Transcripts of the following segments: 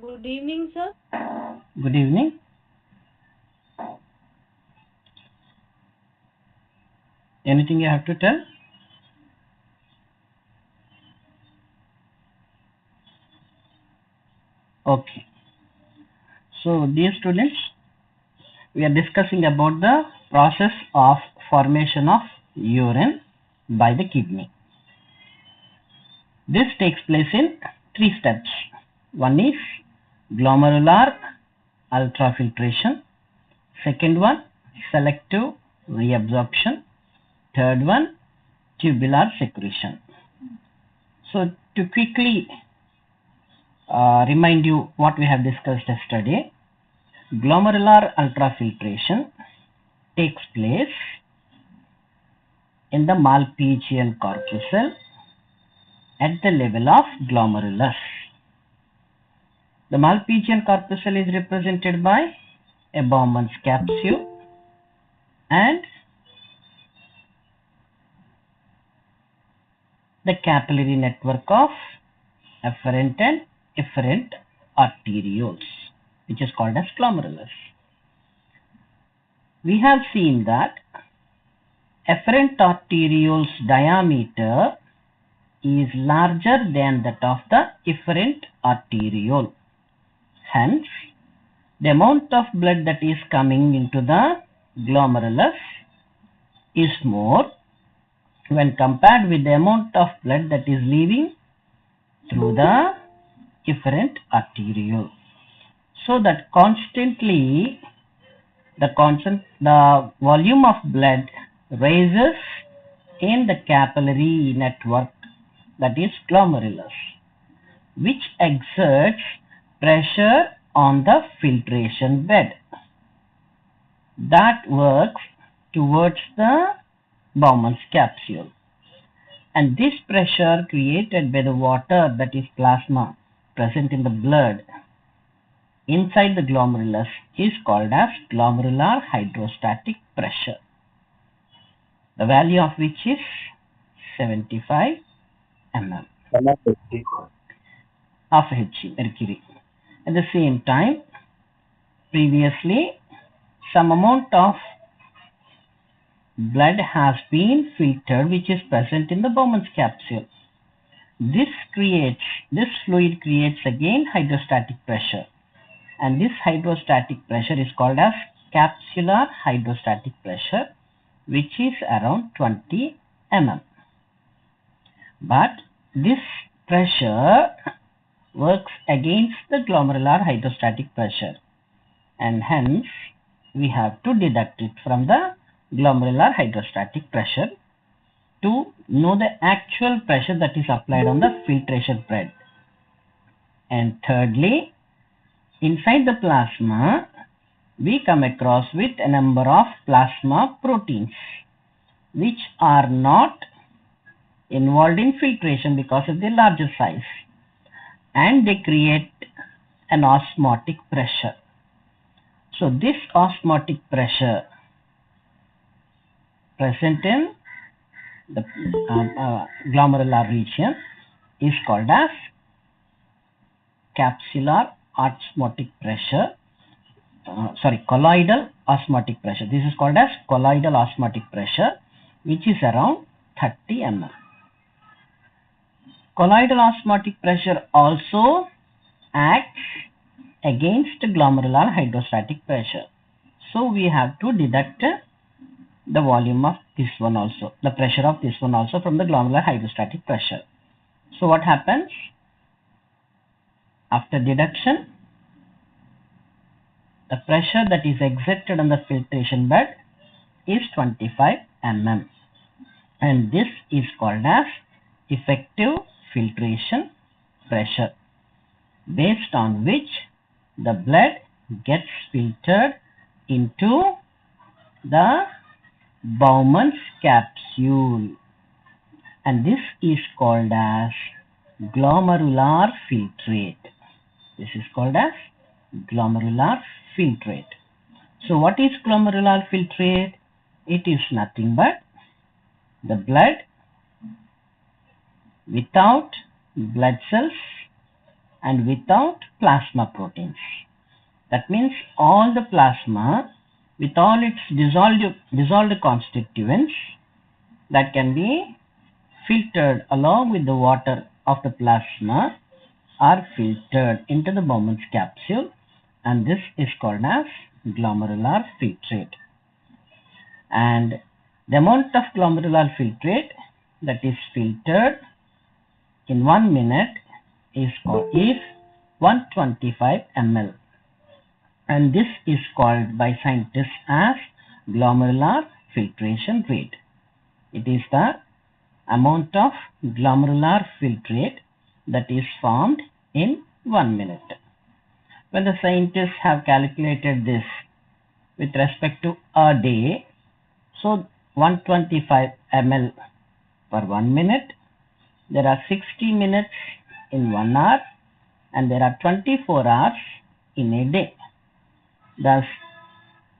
Good evening, sir. Good evening. Anything you have to tell? Okay. So, dear students, we are discussing about the process of formation of urine by the kidney. This takes place in 3 steps. One is glomerular ultrafiltration. Second one, selective reabsorption. Third one, tubular secretion. So, to quickly remind you what we have discussed yesterday, glomerular ultrafiltration takes place in the Malpighian corpuscle at the level of glomerulus. The Malpighian corpuscle is represented by a Bowman's capsule and the capillary network of afferent and efferent arterioles, which is called as glomerulus. We have seen that efferent arteriole's diameter is larger than that of the efferent arteriole. Hence, the amount of blood that is coming into the glomerulus is more when compared with the amount of blood that is leaving through the efferent arteriole. So that constantly the volume of blood rises in the capillary network, that is glomerulus, which exerts pressure on the filtration bed that works towards the Bowman's capsule. And this pressure created by the water, that is plasma, present in the blood inside the glomerulus is called as glomerular hydrostatic pressure, the value of which is 75 mm of Hg, mercury. At the same time, previously some amount of blood has been filtered which is present in the Bowman's capsule. This fluid creates again hydrostatic pressure, and this hydrostatic pressure is called as capsular hydrostatic pressure, which is around 20 mm. But this pressure works against the glomerular hydrostatic pressure, and hence we have to deduct it from the glomerular hydrostatic pressure to know the actual pressure that is applied on the filtration bed. And thirdly, inside the plasma, we come across with a number of plasma proteins which are not involved in filtration because of their larger size, and they create an osmotic pressure. So this osmotic pressure present in the glomerular region is called as colloidal osmotic pressure. This is called as colloidal osmotic pressure, which is around 30 mm. Colloidal osmotic pressure also acts against glomerular hydrostatic pressure. So we have to deduct the volume of this one also, the pressure of this one also from the glomerular hydrostatic pressure. So what happens? After deduction, the pressure that is exerted on the filtration bed is 25 mm, and this is called as effective filtration pressure, based on which the blood gets filtered into the Bowman's capsule, and this is called as glomerular filtrate. This is called as glomerular filtrate. So what is glomerular filtrate? It is nothing but the blood without blood cells and without plasma proteins. That means all the plasma with all its dissolved constituents that can be filtered along with the water of the plasma are filtered into the Bowman's capsule, and this is called as glomerular filtrate. And the amount of glomerular filtrate that is filtered in 1 minute is 125 ml, and this is called by scientists as glomerular filtration rate. It is the amount of glomerular filtrate that is formed in 1 minute. When the scientists have calculated this with respect to a day, so 125 ml per 1 minute, there are 60 minutes in 1 hour, and there are 24 hours in a day. Thus,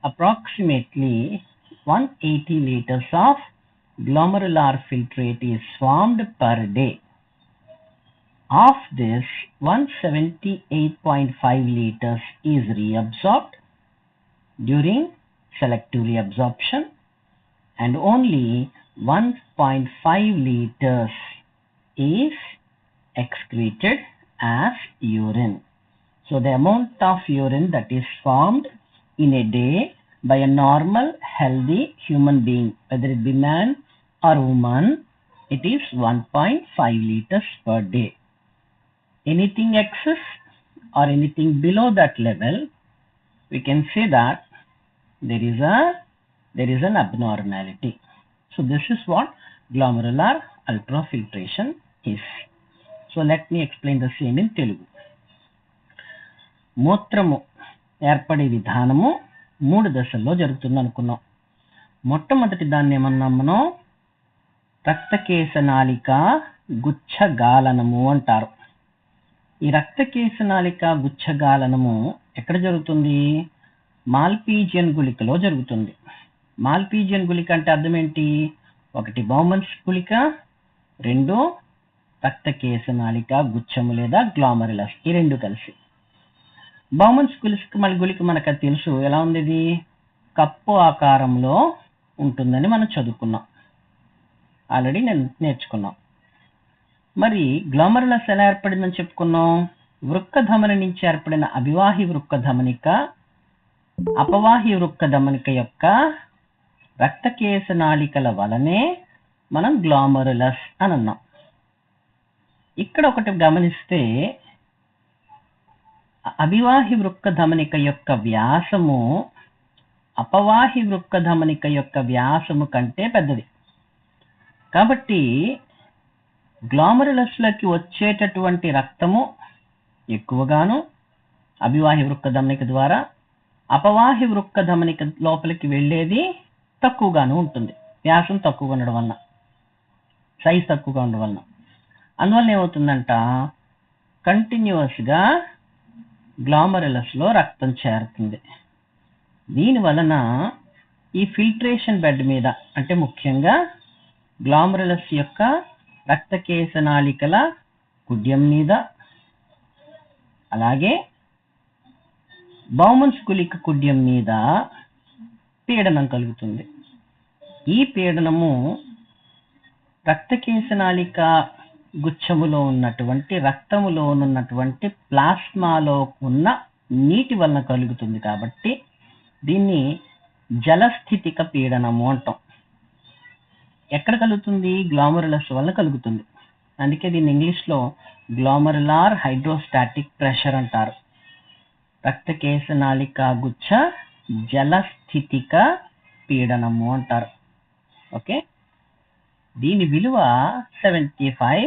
approximately 180 liters of glomerular filtrate is formed per day. Of this, 178.5 liters is reabsorbed during selective reabsorption, and only 1.5 liters is excreted as urine. So the amount of urine that is formed in a day by a normal healthy human being, whether it be man or woman, it is 1.5 liters per day. Anything excess or anything below that level, we can say that there is an abnormality. So this is what glomerular ultrafiltration is. So let me explain the same in Telugu. మూత్రము ఏర్పడే విధానము 3 దశల్లో జరుగుతుంది అనుకున్నాం. మొట్టమొదటి దాన్ని ఏమన్నాం మనం? రక్తకేశనాళిక గుచ్ఛగాలనము అంటారు. ఈ రక్తకేశనాళిక గుచ్ఛగాలనము ఎక్కడ జరుగుతుంది? మాల్పీజియన్ గుళికలో జరుగుతుంది. మాల్పీజియన్ గుళిక అంటే అర్థం ఏంటి? 1 బౌమన్స్ గుళిక, 2 రక్తకేశనాళిక గుచ్ఛము లేదా గ్లామరులస్, ఈ 2 కలిసి. బౌమన్స్ గుళిక మనకు తెలుసు ఎలా ఉంది, ఇది కప్పు ఆకారంలో ఉంటుందని మనం చదువుకున్నాం, ఆల్రెడీ నేర్చుకున్నాం. మరి గ్లామరులస్ ఎలా ఏర్పడిందని చెప్పుకున్నాం? వృక్క ధమని నుంచి ఏర్పడిన అభివాహి వృక్క ధమనిక అపవాహి వృక్క ధమనిక యొక్క రక్తకేశనాళికల వలనే మనం గ్లామరులస్ అని అన్నాం. ఇక్కడ ఒకటి గమనిస్తే, అభివాహి వృక్క ధమనిక యొక్క వ్యాసము అపవాహి వృక్క ధమనిక యొక్క వ్యాసము కంటే పెద్దది. కాబట్టి గ్లామరులస్లోకి వచ్చేటటువంటి రక్తము ఎక్కువగాను అభివాహి వృక్క ధమనిక ద్వారా, అపవాహి వృక్క ధమనిక లోపలికి వెళ్ళేది తక్కువగాను ఉంటుంది. వ్యాసం తక్కువగా ఉండడం వలన, సైజ్ తక్కువగా ఉండడం వలన. అందువల్ల ఏమవుతుందంట, కంటిన్యూస్గా గ్లామరులస్లో రక్తం చేరుతుంది. దీని వలన ఈ ఫిల్ట్రేషన్ బెడ్ మీద, అంటే ముఖ్యంగా గ్లామరులస్ యొక్క రక్తకేశనాళికల కుడ్యం మీద, అలాగే బౌమన్స్ గుళిక కుడ్యం మీద పీడనం కలుగుతుంది. ఈ పీడనము రక్తకేశనాళిక గుచ్ఛములో ఉన్నటువంటి రక్తములో ఉన్నటువంటి ప్లాస్మాలో ఉన్న నీటి వలన కలుగుతుంది. కాబట్టి దీన్ని జలస్థితిక పీడనము అంటాం. ఎక్కడ కలుగుతుంది? గ్లామరులస్ వల్ల కలుగుతుంది. అందుకే దీన్ని ఇంగ్లీష్లో గ్లామరులార్ హైడ్రోస్టాటిక్ ప్రెషర్ అంటారు. రక్తకేశనాళిక గుచ్ఛ జలస్థితిక పీడనము అంటారు. ఓకే, దీని విలువ 75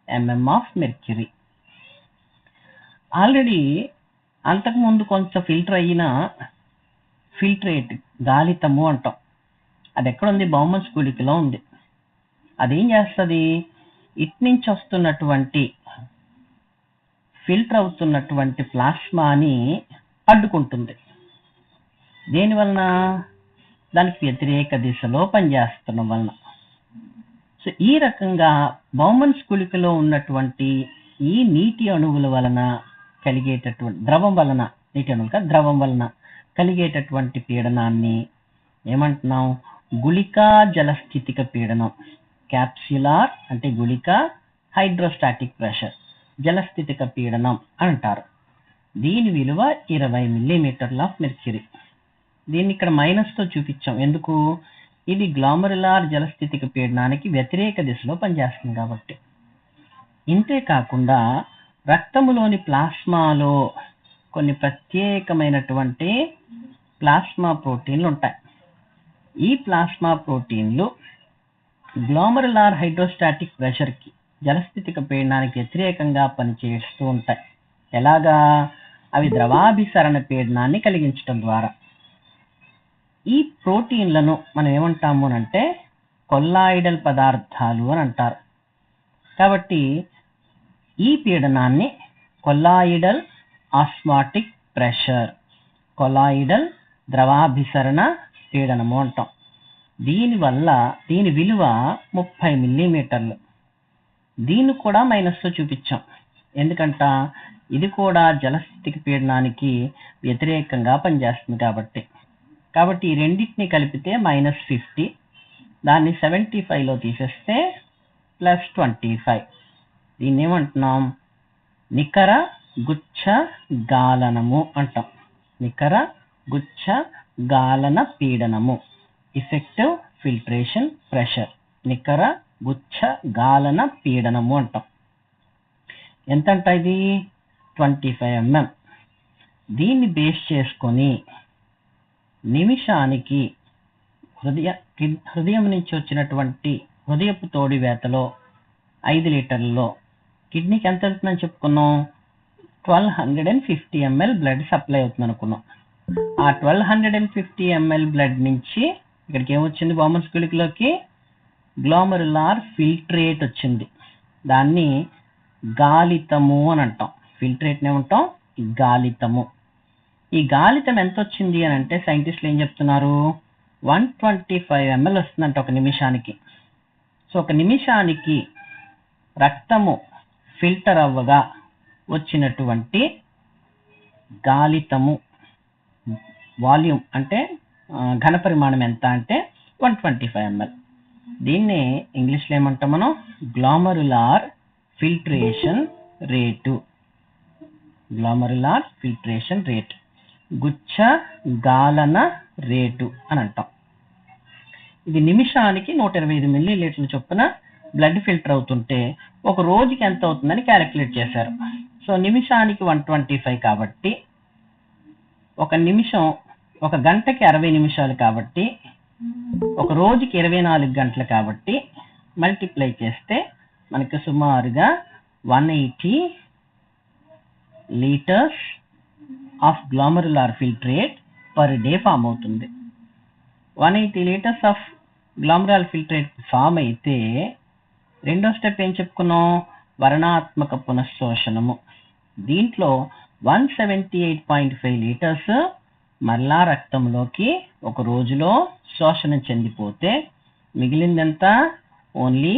mm ఆఫ్ మెర్క్యూరీ. ఆల్రెడీ అంతకుముందు కొంచెం ఫిల్టర్ అయిన ఫిల్ట్రేట్ గాలితము అంటాం. అది ఎక్కడుంది? బౌమన్స్ గుళికలో ఉంది. అదేం చేస్తుంది? ఇటు నుంచి వస్తున్నటువంటి ఫిల్టర్ అవుతున్నటువంటి ప్లాస్మాని అడ్డుకుంటుంది. దేనివలన? దానికి వ్యతిరేక దిశలో పనిచేస్తున్న వలన. సో ఈ రకంగా బౌమన్స్ గుళికలో ఉన్నటువంటి ఈ నీటి అణువుల వలన కలిగేటటువంటి ద్రవం వలన, నీటి అణువులు కాదు, ద్రవం వలన కలిగేటటువంటి పీడనాన్ని ఏమంటున్నాం? గుళికా జలస్థితిక పీడనం. క్యాప్సులార్ అంటే గుళిక, హైడ్రోస్టాటిక్ ప్రెషర్ జలస్థితిక పీడనం అంటారు. దీని విలువ 20 మిల్లీమీటర్ల ఆఫ్ మెర్క్యూరీ. దీన్ని ఇక్కడ మైనస్తో చూపించాం. ఎందుకు? ఇది గ్లోమరులార్ జలస్థితిక పీడనానికి వ్యతిరేక దిశలో పనిచేస్తుంది కాబట్టి. ఇంతే కాకుండా రక్తములోని ప్లాస్మాలో కొన్ని ప్రత్యేకమైనటువంటి ప్లాస్మా ప్రోటీన్లు ఉంటాయి. ఈ ప్లాస్మా ప్రోటీన్లు గ్లోమరులార్ హైడ్రోస్టాటిక్ ప్రెషర్కి, జలస్థితిక పీడనానికి వ్యతిరేకంగా పనిచేస్తూ ఉంటాయి. ఎలాగా? అవి ద్రవాభిసరణ పీడనాన్ని కలిగించడం ద్వారా. ఈ ప్రోటీన్లను మనం ఏమంటాము అంటే కొల్లాయిడల్ పదార్థాలు అని అంటారు. కాబట్టి ఈ పీడనాన్ని కొల్లాయిడల్ ఆస్మాటిక్ ప్రెషర్, కొల్లాయిడల్ ద్రవాభిసరణ పీడనము అంటాం. దీని విలువ 30 మిల్లీమీటర్లు. దీన్ని కూడా మైనస్తో చూపించాం. ఎందుకంట? ఇది కూడా జలస్థితిక పీడనానికి వ్యతిరేకంగా పనిచేస్తుంది కాబట్టి ఈ రెండింటిని కలిపితే -50, దాన్ని 75లో తీసేస్తే +25. దీన్ని ఏమంటున్నాం? నికర గుచ్ఛ గాలనము అంటాం. నికర గుచ్ఛ గాలన పీడనము, ఎఫెక్టివ్ ఫిల్ట్రేషన్ ప్రెషర్, నికర గుచ్ఛ గాలన పీడనము అంటాం. ఎంతంట ఇది? 25 mm. దీన్ని బేస్ చేసుకొని నిమిషానికి హృదయం నుంచి వచ్చినటువంటి హృదయపు తోడి వేతలో 5 లీటర్లలో కిడ్నీకి ఎంత వెళ్తుందని చెప్పుకున్నాం? 1250 ml బ్లడ్ సప్లై అవుతుంది అనుకున్నాం. ఆ 1250 ml బ్లడ్ నుంచి ఇక్కడికి ఏమొచ్చింది? బౌమన్స్ గుళికలోకి గ్లోమరులార్ ఫిల్ట్రేట్ వచ్చింది. దాన్ని గాలితము అని అంటాం. ఫిల్ట్రేట్ని ఏమంటాం? గాలితము. ఈ గాలితం ఎంత వచ్చింది అని అంటే సైంటిస్టులు ఏం చెప్తున్నారు? 125 ml వస్తుందంట ఒక నిమిషానికి. సో ఒక నిమిషానికి రక్తము ఫిల్టర్ అవ్వగా వచ్చినటువంటి గాలితము వాల్యూమ్ అంటే ఘనపరిమాణం ఎంత అంటే 125 ml. దీన్నే ఇంగ్లీష్లో ఏమంటాం మనం? Glomerular filtration rate. Glomerular filtration rate, గుచ్ఛ గాలన రేటు అని అంటాం. ఇది నిమిషానికి 125 మిల్లీలీటర్ల చొప్పున బ్లడ్ ఫిల్టర్ అవుతుంటే ఒక రోజుకి ఎంత అవుతుందని క్యాలిక్యులేట్ చేశారు. సో నిమిషానికి 125 కాబట్టి ఒక గంటకి 60 నిమిషాలు కాబట్టి ఒక రోజుకి 24 గంటలు కాబట్టి మల్టిప్లై చేస్తే మనకి సుమారుగా 180 litres of glomerular filtrate per day form అవుతుంది. 180 litres of glomerular filtrate form అయితే రెండో స్టెప్ ఏం చెప్పుకున్నాం? వర్ణాత్మక పునఃశోషణము. దీంట్లో 178.5 లీటర్స్ మరలా రక్తంలోకి ఒక రోజులో శోషణ చెందిపోతే మిగిలిందంత ఓన్లీ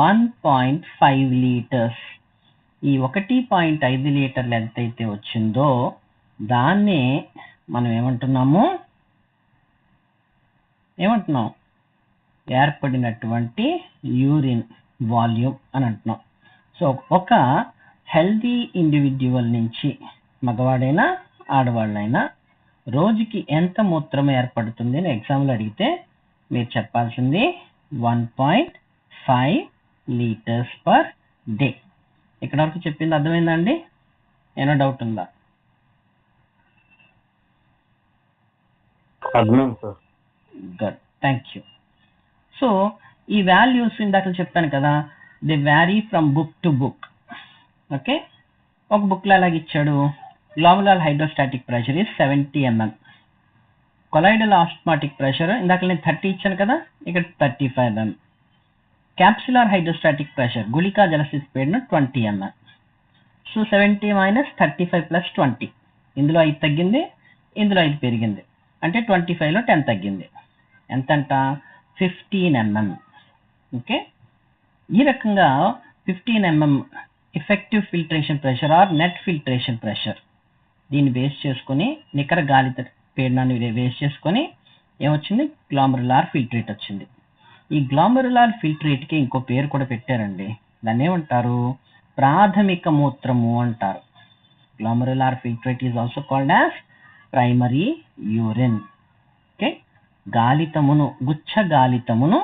1.5 లీటర్స్. ఈ 1.5 లీటర్లు ఎంతైతే వచ్చిందో దాన్నే మనం ఏమంటున్నాం? ఏర్పడినటువంటి యూరిన్ వాల్యూమ్ అని అంటున్నాం. సో ఒక హెల్దీ ఇండివిడ్యువల్ నుంచి మగవాడైనా ఆడవాళ్ళైనా రోజుకి ఎంత మూత్రం ఏర్పడుతుంది అని ఎగ్జామ్లో అడిగితే మీరు చెప్పాల్సింది 1.5 లీటర్స్ పర్ డే. ఇక్కడ వరకు చెప్పింది అర్థమైందండి? ఏమైనా డౌట్ ఉందా? Good, thank you. సో ఈ వాల్యూస్ ఇందాక చెప్పాను కదా, they vary from book to book. Okay, ఒక బుక్లో ఎలాగ ఇచ్చాడు? Glomerular hydrostatic pressure is 70 mm. Colloidal osmotic pressure ఇందాక నేను 30 ఇచ్చాను కదా, ఇక్కడ 35 mm. క్యాప్సులార్ హైడ్రోస్టాటిక్ ప్రెషర్ గుళికా జలస్థితి పీడనం 20 mm. సో 70 - 35 + 20, ఇందులో 5 తగ్గింది, ఇందులో 5 పెరిగింది, అంటే 25లో 10 తగ్గింది. ఎంతంట? 15 mm. ఓకే, ఈ రకంగా 15 mm effective filtration pressure or net filtration pressure. దీన్ని బేస్ చేసుకొని నికర గాలి పీడనాన్ని బేస్ చేసుకొని ఏమొచ్చింది, గ్లోమరులార్ ఫిల్ట్రేట్ వచ్చింది. ఈ గ్లోమరులార్ ఫిల్ట్రేట్కి ఇంకో పేరు కూడా పెట్టారండి. దాన్ని ఏమంటారు, ప్రాథమిక మూత్రము అంటారు. Glomerular filtrate is also called as primary urine. Okay, గాలితమును, గుచ్చ గాలితమును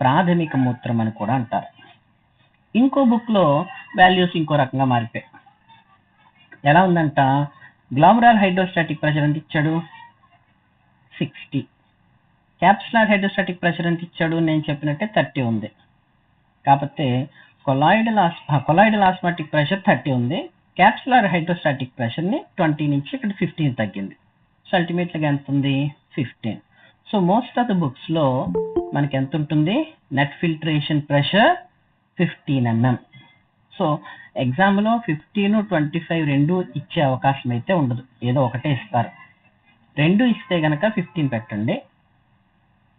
ప్రాథమిక మూత్రం అని కూడా అంటారు. ఇంకో బుక్లో వాల్యూస్ ఇంకో రకంగా మారిపోయాయి. ఎలా ఉందంట, గ్లోమరులార్ హైడ్రోస్టాటిక్ ప్రెషర్ ఎంత ఇచ్చాడు, 60. క్యాప్సులార్ హైడ్రోస్టాటిక్ ప్రెషర్ ఎంత ఇచ్చాడు, నేను చెప్పినట్టే 30 ఉంది. కాకపోతే కొలాయిడల్ ఆస్మాటిక్ ప్రెషర్ 30 ఉంది. క్యాప్సులార్ హైడ్రోస్టాటిక్ ప్రెషర్ని 20 నుంచి ఇక్కడ 15 తగ్గింది. సో అల్టిమేట్గా ఎంత ఉంది, 15. సో మోస్ట్ ఆఫ్ ద బుక్స్లో మనకి ఎంత ఉంటుంది, net filtration pressure 15 mm. So ఎగ్జామ్లో 15, 25 రెండు ఇచ్చే అవకాశం అయితే ఉండదు, ఏదో ఒకటే ఇస్తారు. 2 ఇస్తే కనుక 15 పెట్టండి.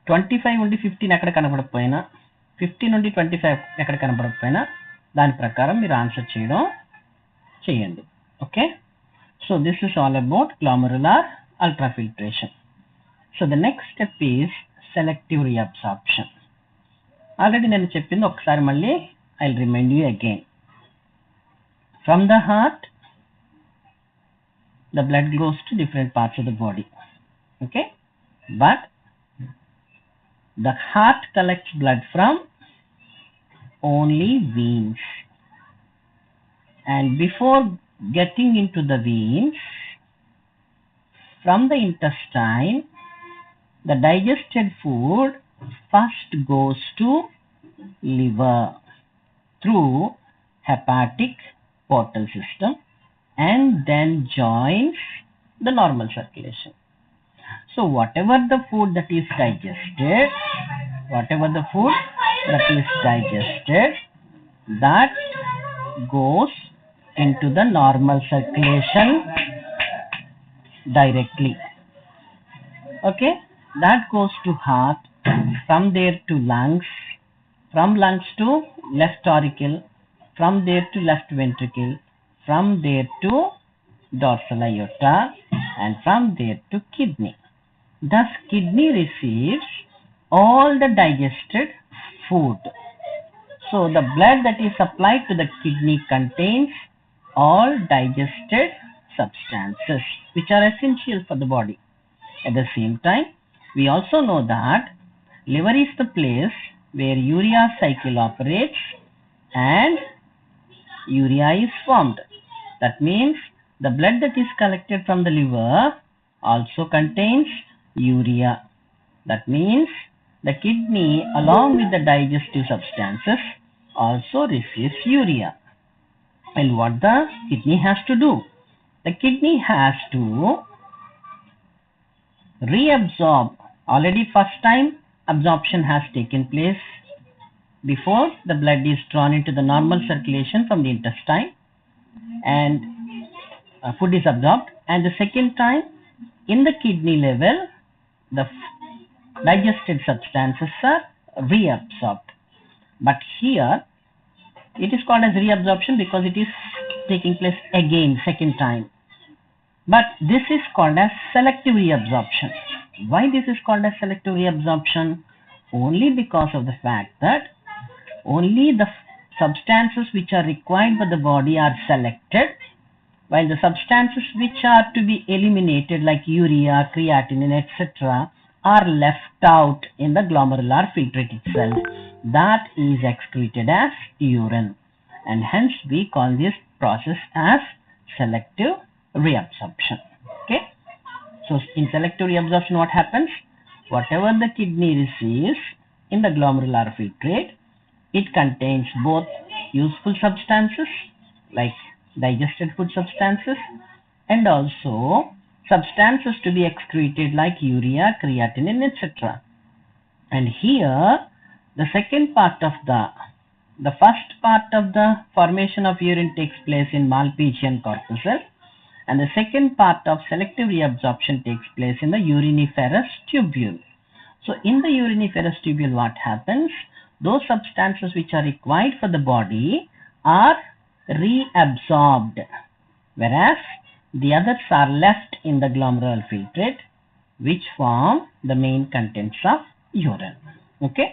25 నుండి 15 ఎక్కడ కనపడకపోయినా, 15 నుండి 25 ఎక్కడ కనపడకపోయినా దాని ప్రకారం మీరు ఆన్సర్ చేయండి. Okay, so this is all about glomerular ultrafiltration. So the next step is selective reabsorption. Already నేను చెప్పింది ఒకసారి మళ్ళీ I'll remind you again. From the heart, the blood goes to different parts of the body. Okay, but the heart collects blood from only veins, and before getting into the veins, from the intestine, the digested food first goes to liver through hepatic portal system and then joins the normal circulation. So whatever the food that is digested, that goes into the normal circulation directly. Okay, that goes to heart, from there to lungs, from lungs to left auricle, from there to left ventricle, from there to dorsal aorta, and from there to kidney. Thus kidney receives all the digested food. So the blood that is supplied to the kidney contains all digested substances which are essential for the body. At the same time, we also know that liver is the place where urea cycle operates and urea is formed. That means the blood that is collected from the liver also contains urea. That means the kidney along with the digestive substances also receives urea. And what the kidney has to do? The kidney has to reabsorb. Already first time absorption has taken place before the blood is drawn into the normal circulation from the intestine and food is absorbed, and the second time in the kidney level the digested substances are reabsorbed. But here it is called as reabsorption because it is taking place again, second time. But this is called as selective reabsorption. Why this is called as selective reabsorption? Only because of the fact that only the substances which are required by the body are selected, while the substances which are to be eliminated like urea, creatinine, etc. are left out in the glomerular filtrate itself. That is excreted as urine, and hence we call this process as selective reabsorption. Okay, so in selective reabsorption what happens? Whatever the kidney receives in the glomerular filtrate, it contains both useful substances like digested food substances and also substances to be excreted like urea, creatinine, etc. And here the second part of the first part of the formation of urine takes place in Malpighian corpuscle, and the second part of selective reabsorption takes place in the uriniferous tubule. So in the uriniferous tubule what happens? Those substances which are required for the body are reabsorbed, whereas the others are left in the glomerular filtrate, which form the main contents of urine. Okay,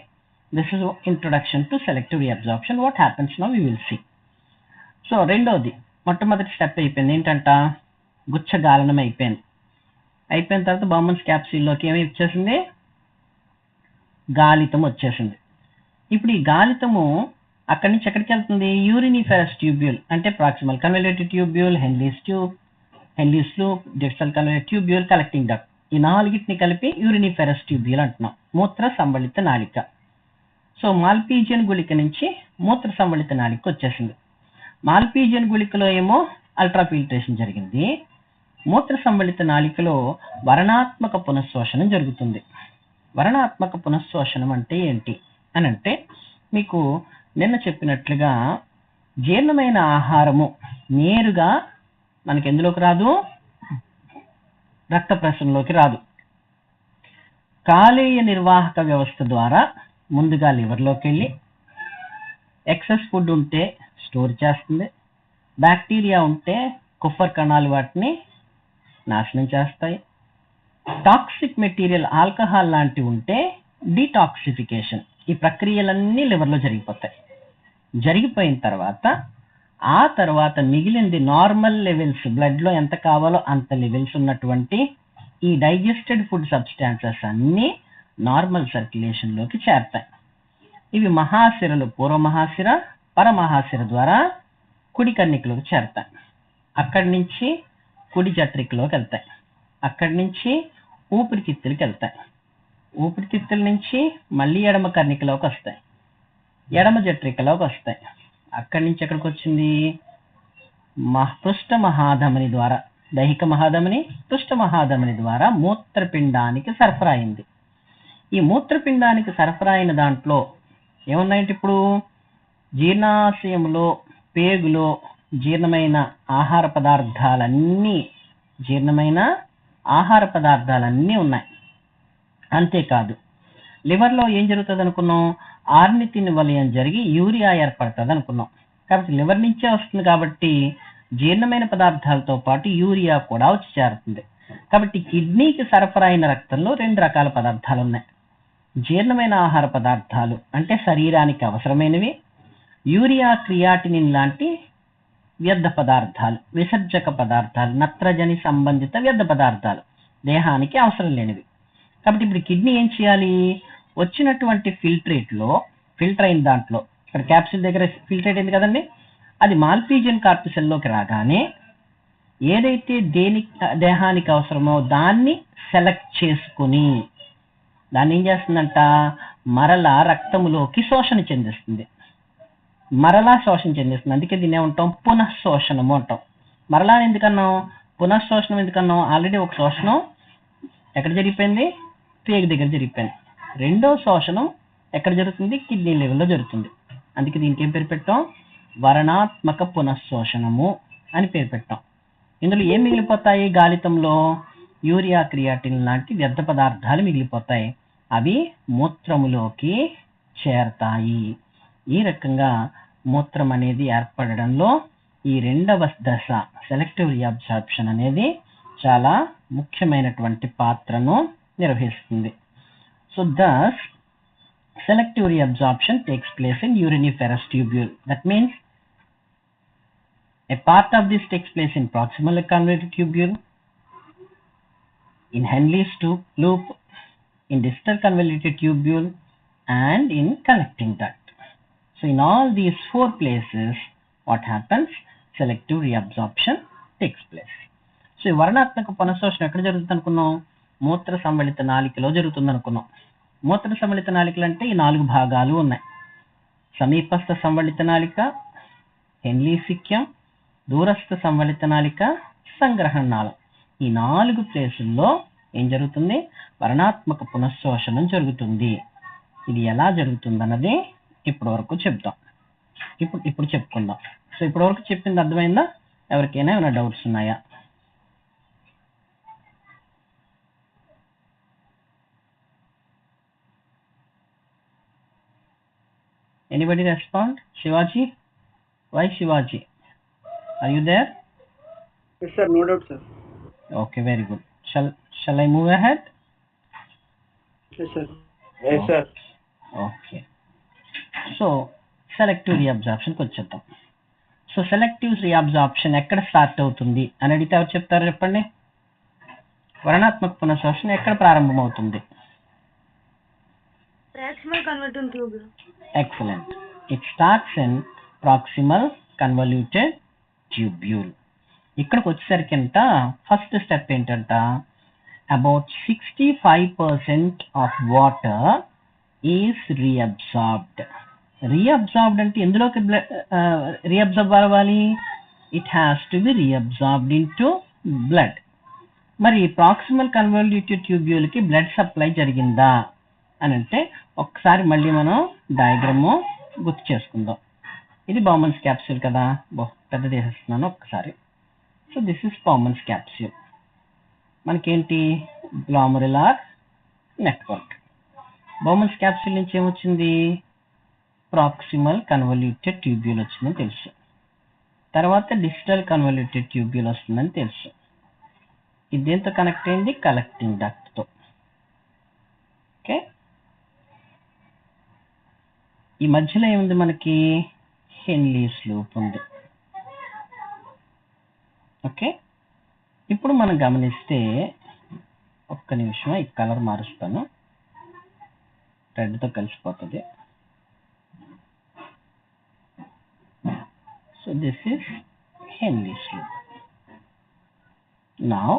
this is introduction to selective reabsorption. What happens now we will see. So రెండోది, మొట్టమొదటి step అయిపోయింది, ఏంటంట గుచ్చగాలనం అయిపోయింది. అయిపోయిన తర్వాత Bowman's క్యాప్సూల్లోకి ఏమి వచ్చేసింది, గాలితం వచ్చేసింది. ఇప్పుడు ఈ గాలితము అక్కడి నుంచి ఎక్కడికి వెళ్తుంది, యూరినిఫెరస్ ట్యూబ్యూల్ అంటే proximal convoluted tubule, Henle's loop, distal convoluted tubule, collecting duct, ఈ నాలుగిటిని కలిపి యూరినిఫెరస్ ట్యూబ్యూల్ అంటున్నాం. మూత్ర సంవళిత నాళిక. సో మాల్పీజియన్ గుళిక నుంచి మూత్ర సంవళిత నాళిక వచ్చేసింది. మాల్పీజియన్ గుళికలో ఏమో అల్ట్రాఫిల్ట్రేషన్ జరిగింది, మూత్ర సంవళిత నాళికలో వర్ణాత్మక పునఃశోషణం జరుగుతుంది. వర్ణాత్మక పునఃశోషణం అంటే ఏంటి అని అంటే, మీకు నిన్న చెప్పినట్లుగా జీర్ణమైన ఆహారము నేరుగా మనకి ఎందులోకి రాదు, రక్త ప్రసరణలోకి రాదు. కాలేయ నిర్వాహక వ్యవస్థ ద్వారా ముందుగా లివర్లోకి వెళ్ళి ఎక్సెస్ ఫుడ్ ఉంటే స్టోర్ చేస్తుంది. బ్యాక్టీరియా ఉంటే కుఫర్ కణాలు వాటిని నాశనం చేస్తాయి. టాక్సిక్ మెటీరియల్ ఆల్కహాల్ లాంటివి ఉంటే డీటాక్సిఫికేషన్, ఈ ప్రక్రియలన్నీ లివర్లో జరిగిపోతాయి. జరిగిపోయిన తర్వాత ఆ తర్వాత మిగిలింది నార్మల్ లెవెల్స్, బ్లడ్లో ఎంత కావాలో అంత లెవెల్స్ ఉన్నటువంటి ఈ డైజెస్టెడ్ ఫుడ్ సబ్స్టాన్సెస్ అన్నీ నార్మల్ సర్క్యులేషన్లోకి చేరతాయి. ఇవి మహాశిరలు, పూర్వమహాశిర, పరమహాశిర ద్వారా కుడి కన్నికలోకి చేరతాయి. అక్కడి నుంచి కుడి జఠరికలోకి వెళ్తాయి. అక్కడి నుంచి ఊపిరితిత్తులకి వెళ్తాయి. ఊపిరితిత్తుల నుంచి మళ్ళీ ఎడమ కర్ణికలోకి వస్తాయి, ఎడమ జఠరికలోకి వస్తాయి. అక్కడి నుంచి ఎక్కడికి వచ్చింది, పృష్ఠ మహాధమని ద్వారా, దైహిక మహాధమని, పృష్ఠ మహాధమని ద్వారా మూత్రపిండానికి సరఫరా అయింది. ఈ మూత్రపిండానికి సరఫరా అయిన దాంట్లో ఏమున్నాయంటే, ఇప్పుడు జీర్ణాశయంలో, పేగులో జీర్ణమైన ఆహార పదార్థాలన్నీ ఉన్నాయి. అంతేకాదు లివర్లో ఏం జరుగుతుంది అనుకున్నాం, ఆర్నితిన్ వలయం జరిగి యూరియా ఏర్పడుతుంది అనుకున్నాం. కాబట్టి లివర్ నుంచే వస్తుంది కాబట్టి జీర్ణమైన పదార్థాలతో పాటు యూరియా కూడా వచ్చి చేరుతుంది. కాబట్టి కిడ్నీకి సరఫరా అయిన రక్తంలో 2 రకాల పదార్థాలు ఉన్నాయి. జీర్ణమైన ఆహార పదార్థాలు అంటే శరీరానికి అవసరమైనవి, యూరియా, క్రియాటినిన్ లాంటి వ్యర్థ పదార్థాలు, విసర్జక పదార్థాలు, నత్రజని సంబంధిత వ్యర్థ పదార్థాలు, దేహానికి అవసరం లేనివి. కాబట్టి ఇప్పుడు కిడ్నీ ఏం చేయాలి, వచ్చినటువంటి ఫిల్టర్ అయిన దాంట్లో, ఇక్కడ క్యాప్సిల్ దగ్గర ఫిల్ట్రేట్ అయింది కదండి, అది మాల్పీజియన్ కార్పసెల్లోకి రాగానే ఏదైతే దేహానికి అవసరమో దాన్ని సెలెక్ట్ చేసుకుని దాన్ని ఏం చేస్తుందంట, మరలా రక్తములోకి శోషణ చెందిస్తుంది. అందుకే దీన్ని ఏమంటాం, పునఃశోషణము అంటాం. మరలా ఎందుకన్నాం, పునఃశోషణం ఎందుకన్నాం, ఆల్రెడీ ఒక శోషణం ఎక్కడ జరిగిపోయింది, పేగు దగ్గర జరిగిపోయింది. రెండో శోషణం ఎక్కడ జరుగుతుంది, కిడ్నీ లెవెల్లో జరుగుతుంది. అందుకే దీనికి ఏం పేరు పెట్టాం, వర్ణాత్మక పునఃశోషణము అని పేరు పెట్టాం. ఇందులో ఏం మిగిలిపోతాయి, గాలితంలో యూరియా, క్రియాటిన్ లాంటి వ్యర్థ పదార్థాలు మిగిలిపోతాయి. అవి మూత్రములోకి చేరతాయి. ఈ రకంగా మూత్రం అనేది ఏర్పడడంలో ఈ రెండవ దశ సెలెక్టివ్ రీఅబ్సార్ప్షన్ అనేది చాలా ముఖ్యమైనటువంటి పాత్రను నిర్వహిస్తుంది. So thus selective reabsorption takes place in uriniferous tubule. That means a part of this takes place in proximal convoluted tubule, in Henle's loop, in distal convoluted tubule, and in collecting duct. So in all these 4 places, what happens? Selective reabsorption takes place. So ఈ వర్ణాత్మక పునఃశోషణ ఎక్కడ జరుగుతుంది అనుకున్నాం, మూత్ర సంవళిత నాళికలో జరుగుతుంది అనుకున్నాం. మూత్ర సంవళిత నాళికలు అంటే ఈ 4 భాగాలు ఉన్నాయి. సమీపస్థ సంవళిత నాళిక, హెన్లీసిక్యం, దూరస్థ సంవళిత నాళిక, సంగ్రహణ నాళం. ఈ 4 ప్లేసుల్లో ఏం జరుగుతుంది, వర్ణాత్మక పునఃశోషణం జరుగుతుంది. ఇది ఎలా జరుగుతుంది అన్నది ఇప్పటి వరకు చెప్తాం. ఇప్పుడు చెప్పుకుందాం. సో ఇప్పటి వరకు చెప్పింది అర్థమైందా, ఎవరికైనా ఏమైనా డౌట్స్ ఉన్నాయా? Anybody respond? Shivaji? Why Shivaji? Are you there? Yes, sir. No doubt, sir. Okay, very good. Shall I move ahead? Yes, sir. Yes, sir. Okay. So selective రీఅబ్జార్ప్షన్కి వచ్చేద్దాం. సో సెలెక్టివ్ రీఅబ్జార్ప్షన్ ఎక్కడ start అవుతుంది అని అడిగితే ఎవరు చెప్తారు చెప్పండి? వర్ణాత్మక పునఃశ్వాసన ఎక్కడ ప్రారంభమవుతుంది? Proximal convoluted tubule. Excellent. It starts in proximal convoluted tubule. ఇక్కడికి వచ్చేసరికి అంట ఫస్ట్ స్టెప్ ఏంటంట, about 65% of water is reabsorbed. Reabsorbed అంటే ఎందులోకి రీఅబ్జార్బ్ అవ్వాలి? It has to be reabsorbed into blood. మరి ప్రాక్సిమల్ కన్వల్యూటెడ్ ట్యూబ్యూల్కి బ్లడ్ సప్లై జరిగిందా అని అంటే ఒకసారి మళ్ళీ మనం డయాగ్రాము గుర్తు చేసుకుందాం. ఇది బౌమన్స్ క్యాప్సూల్ కదా, పెద్ద చేసేస్తున్నాను ఒక్కసారి. So this is Bowman's capsule. మనకేంటి? గ్లామరులార్ నెట్వర్క్. బౌమన్స్ క్యాప్సూల్ నుంచి ఏమొచ్చింది? ప్రాక్సిమల్ కన్వల్యూటెడ్ ట్యూబ్యూల్ వచ్చిందని తెలుసు. తర్వాత డిజిటల్ కన్వల్యూటెడ్ ట్యూబ్యూల్ వస్తుందని తెలుసు. ఇది దేంతో కనెక్ట్ అయింది? కలెక్టింగ్ డక్ట్తో. ఓకే, ఈ మధ్యలో ఏముంది మనకి? హెన్లీస్ లూప్ ఉంది. ఓకే, ఇప్పుడు మనం గమనిస్తే, ఒక్క నిమిషం ఈ కలర్ మారుస్తాను, రెడ్తో కలిసిపోతుంది. So this is Henle's loop. Now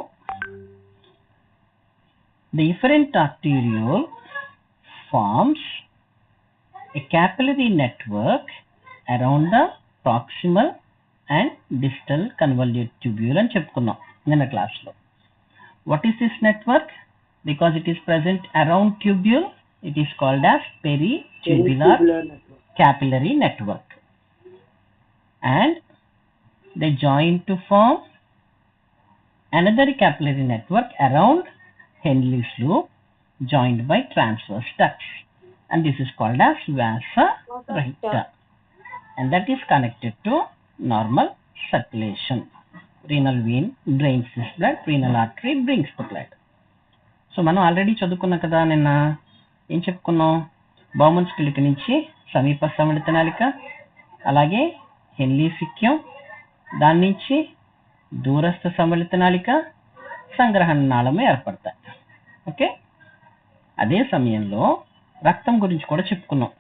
the efferent arteriole forms a capillary network around the proximal and distal convoluted tubule అని చెప్పుకున్నాం నిన్న క్లాస్లో. What is this network? Because it is present around tubule, it is called as peritubular capillary network. And they join to form another capillary network around Henle's loop joined by transverse ducts, and this is called as vasa recta, and that is connected to normal circulation. Renal vein drains this blood, renal artery brings the blood. So మనం already చదువుకున్నాం కదా నిన్న. ఏం చెప్పుకున్నాం? Bowman's కిలిక నుంచి సమీప సంవలిత నాళిక, అలాగే హెన్లీస్ ఇక్యం, దాని నుంచి దూరస్థ సంవలిత నాళిక, సంగ్రహణ నాళము ఏర్పడతాయి. ఓకే, అదే సమయంలో రక్తం గురించి కూడా చెప్పుకున్నాం.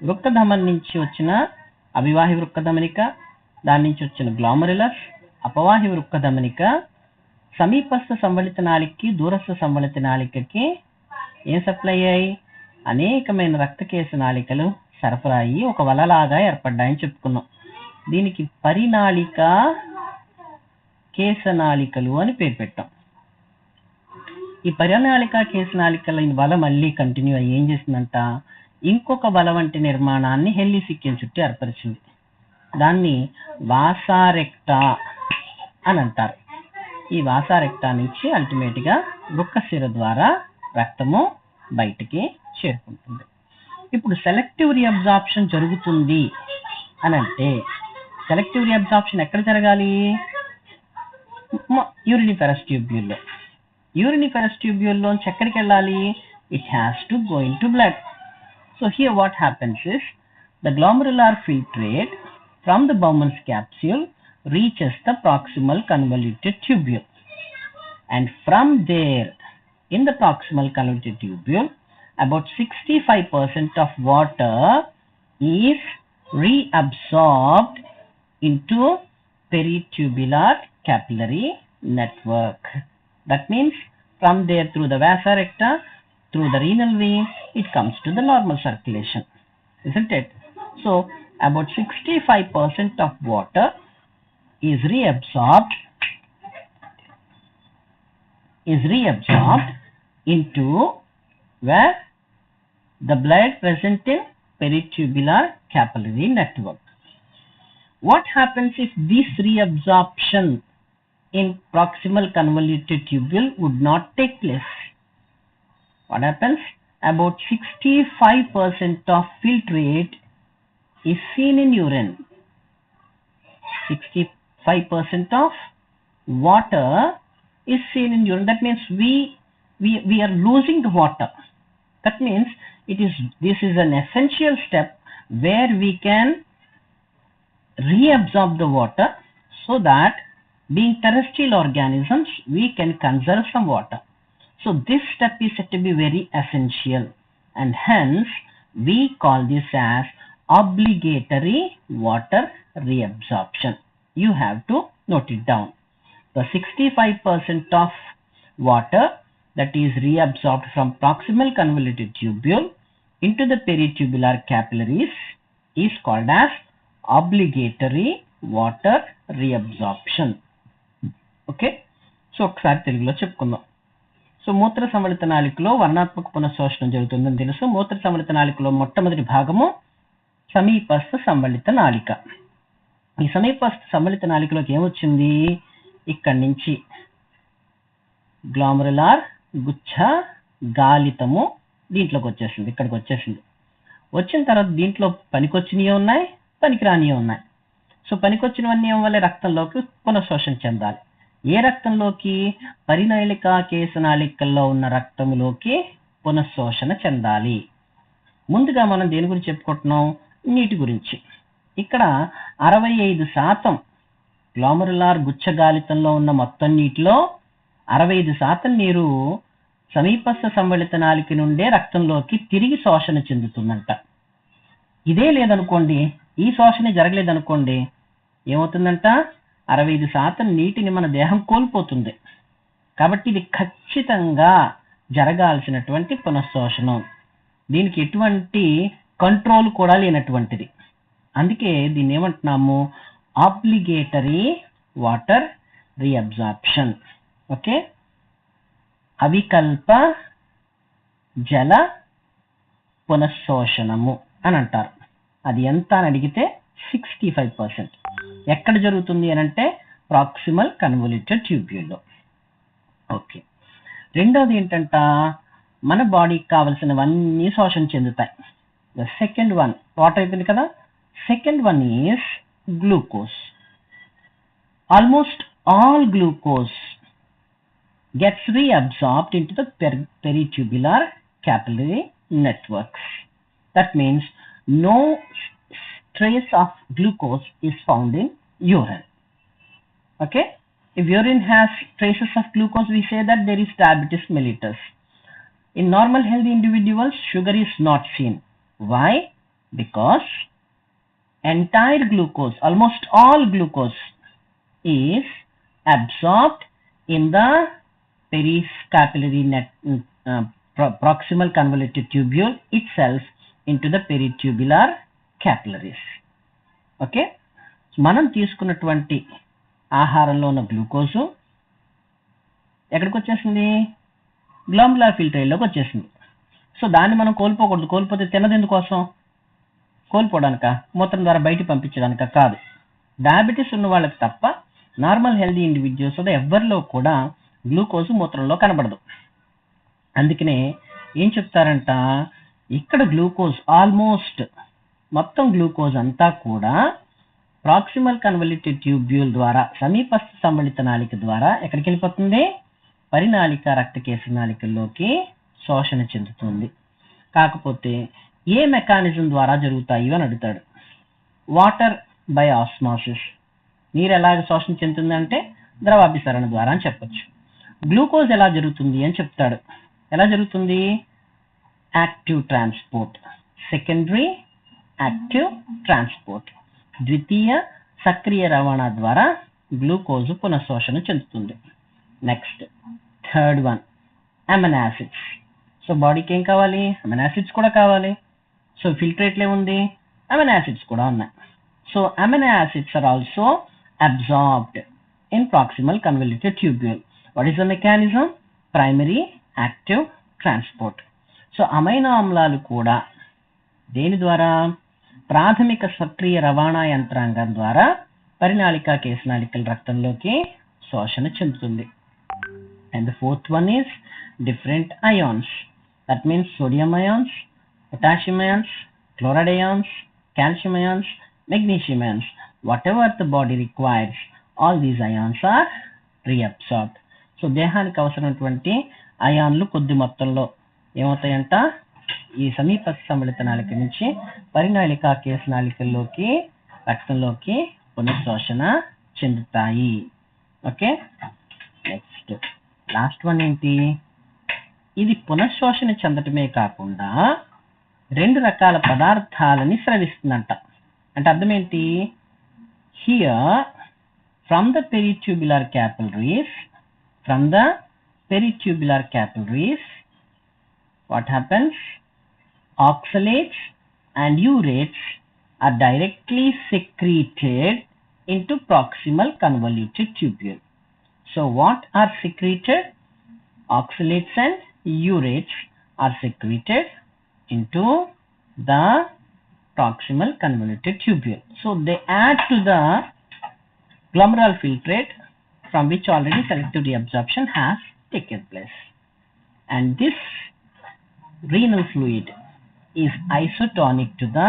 వృక్కధమని నుంచి వచ్చిన అభివాహి వృక్కధమనిక, దాని నుంచి వచ్చిన గ్లామరులస్, అపవాహి వృక్కధమనిక సమీపస్థ సంవలిత నాళికకి దూరస్థ సంవలిత నాళికకి ఏం సప్లై అయ్యాయి? అనేకమైన రక్తకేశ నాళికలు సరఫరా అయ్యి ఒక వలలాగా ఏర్పడ్డాయని చెప్పుకున్నాం. దీనికి పరినాళిక కేశనాళికలు అని పేరు పెట్టాం. ఈ పరినాళిక కేశనాళికల వల మళ్ళీ కంటిన్యూ అయ్యి ఏం చేసిందంట, ఇంకొక వల వంటి నిర్మాణాన్ని హెన్లీస్ ఇక్యం చుట్టూ ఏర్పరిచింది. దాన్ని వాసారెక్టా అని అంటారు. ఈ వాసారెక్టా నుంచి అల్టిమేట్ గా వృక్కశిర ద్వారా రక్తము బయటికి చేరుకుంటుంది. ఇప్పుడు సెలెక్టివ్ రీఅబ్జార్ప్షన్ జరుగుతుంది అని అంటే, సెలెక్టివ్ రీఅబ్జార్ప్షన్ ఎక్కడ జరగాలి? యూరినిఫెరస్ ట్యూబ్యూల్లో. యూరినిఫెరస్ ట్యూబ్యూల్లో ఎక్కడికి వెళ్ళాలి? It has to go in to blood. So here what happens is the glomerular filtrate from the Bowman's capsule reaches the proximal convoluted tubule, and from there in the proximal convoluted tubule about 65% of water is reabsorbed into peritubular capillary network. That means from there through the vasa recta, through the renal vein, it comes to the normal circulation, isn't it? So about 65% of water is reabsorbed into where the blood present in peritubular capillary network. What happens if this reabsorption in proximal convoluted tubule would not take place? What happens? About 65% of filtrate is seen in urine. 5% of water is seen in urine. That means we are losing the water. That means this is an essential step where we can reabsorb the water, so that being terrestrial organisms, we can conserve some water. So this step is said to be very essential, and hence we call this as obligatory water reabsorption. You have to note it down. The 65% of water that is reabsorbed from proximal convoluted tubule into the peritubular capillaries is called as obligatory water reabsorption. Okay, so ఒకసారి తెలుగులో చెప్పుకుందాం. So మూత్ర సంవళిత నాళికలో వర్ణాత్మక పునఃశోషణం జరుగుతుందని తెలుసు. మూత్ర సంవళిత నాళికలో మొట్టమొదటి భాగము సమీపస్థ సంవళిత నాళిక. ఈ సమీపస్థ సంవళిత నాళికలోకి ఏమొచ్చింది? ఇక్కడి నుంచి గ్లామరులార్ గుచ్ఛ గాలితము దీంట్లోకి వచ్చేసింది, ఇక్కడికి వచ్చేసింది. వచ్చిన తర్వాత దీంట్లో పనికొచ్చినవి ఉన్నాయి, పనికిరానివి ఉన్నాయి. సో పనికొచ్చినవన్నీ వల్ల రక్తంలోకి పునఃశోషణ చెందాలి. ఏ రక్తంలోకి? పరినాళికా కేశనాళికల్లో ఉన్న రక్తంలోకి పునఃశోషణ చెందాలి. ముందుగా మనం దేని గురించి చెప్పుకుంటున్నాం? నీటి గురించి. ఇక్కడ 65% గ్లామరులార్ గుచ్చగాలితంలో ఉన్న మొత్తం నీటిలో 65% నీరు సమీపస్థ సంవళిత నాళిక నుండే రక్తంలోకి తిరిగి శోషణ చెందుతుందంట. ఇదే లేదనుకోండి, ఈ శోషణ జరగలేదనుకోండి, ఏమవుతుందంట? 65% నీటిని మన దేహం కోల్పోతుంది. కాబట్టి ఇది ఖచ్చితంగా జరగాల్సినటువంటి పునఃశోషణం. దీనికి ఎటువంటి కంట్రోల్ కూడా లేనటువంటిది. అందుకే దీన్ని ఏమంటున్నాము? Obligatory water reabsorption. ఓకే, అవికల్ప జల పునఃశోషణము అని అంటారు. అది ఎంత అని అడిగితే 65%. ఎక్కడ జరుగుతుంది అని అంటే ప్రాక్సిమల్ కన్వల్యూటెడ్ ట్యూబ్యూల్లో. ఓకే, రెండోది ఏంటంట? మన బాడీకి కావలసినవన్నీ శోషణ చెందుతాయి. ద సెకండ్ వన్ వాటర్ అయిపోయింది కదా. Second one is glucose. Almost all glucose gets reabsorbed into the peritubular capillary networks. That means no trace of glucose is found in urine. Okay, if urine has traces of glucose, we say that there is diabetes mellitus. In normal healthy individuals, sugar is not seen. Why? Because entire glucose, almost all glucose is absorbed in the periscapillary proximal convoluted tubule itself into the peritubular capillaries. Okay, మనం తీసుకున్నటువంటి ఆహారంలో ఉన్న glucose ఎక్కడికి వచ్చేసింది? గ్లామ్యులార్ ఫిల్టరీలోకి వచ్చేసింది. So దాన్ని మనం కోల్పోకూడదు. కోల్పోతే తినది ఎందుకోసం? కోల్పోవడానిక? మూత్రం ద్వారా బయటికి పంపించడానిక? కాదు. డయాబెటీస్ ఉన్న వాళ్ళకి తప్ప నార్మల్ హెల్దీ ఇండివిజువల్స్ ఎవరిలో కూడా గ్లూకోజ్ మూత్రంలో కనబడదు. అందుకనే ఏం చెప్తారంట? ఇక్కడ గ్లూకోజ్ ఆల్మోస్ట్ మొత్తం గ్లూకోజ్ అంతా కూడా ప్రాక్సిమల్ కన్వల్యూటెడ్ ట్యూబ్యూల్ ద్వారా, సమీపస్థ సంవళిత నాళిక ద్వారా ఎక్కడికి వెళ్ళిపోతుంది? పరినాళిక రక్తకేశ నాళికల్లోకి శోషణ చెందుతుంది. కాకపోతే ఏ మెకానిజం ద్వారా జరుగుతాయి అని అడుగుతాడు. Water by osmosis. నీరు ఎలాగ శోషణ చెందుతుంది అంటే ద్రవాభిసరణ ద్వారా అని చెప్పొచ్చు. గ్లూకోజ్ ఎలా జరుగుతుంది అని చెప్తాడు. ఎలా జరుగుతుంది? Active transport, secondary active transport, ద్వితీయ సక్రియ రవాణా ద్వారా గ్లూకోజ్ పునఃశోషణ చెందుతుంది. Next third one amino acids. So బాడీకి ఏం కావాలి? అమైనో యాసిడ్స్ కూడా కావాలి. సో ఫిల్ట్రేట్లో ఏముంది? అమైనో యాసిడ్స్ కూడా ఉన్నాయి. So amino acids are also absorbed in proximal convoluted tubule. What is the mechanism? Primary active transport. So amino ఆమ్లాలు కూడా దేని ద్వారా? ప్రాథమిక సక్రియ రవాణా యంత్రాంగం ద్వారా పరినాళికా కేశనాళికల రక్తంలోకి శోషణ చెందుతుంది. And the fourth one is different ions. That means sodium ions, potassium ions, chloride ions, calcium ions, magnesium ions. Whatever the body requires, all these ions are reabsorbed. So దేహానికి అవసరమైనటువంటి అయాన్లు కొద్ది మొత్తంలో ఏమవుతాయంట, ఈ సమీపస్థ సమ్మిళిత నాళిక నుంచి పరినాళిక కేశ నాళికల్లోకి రక్తంలోకి పునఃశోషణ చెందుతాయి. ఓకే, నెక్స్ట్ లాస్ట్ వన్ ఏంటి, ఇది పునఃశోషణ చెందటమే కాకుండా 2 రకాల పదార్థాలని స్రవిస్తుందంట. అంటే అర్థం ఏంటి, here from the peritubular capillaries what happens, oxalates and urates are directly secreted into proximal convoluted tubule. So what are secreted? Oxalates and urates are secreted into the proximal convoluted tubule. So they add to the glomerular filtrate from which already selective reabsorption has taken place. And this renal fluid is isotonic to the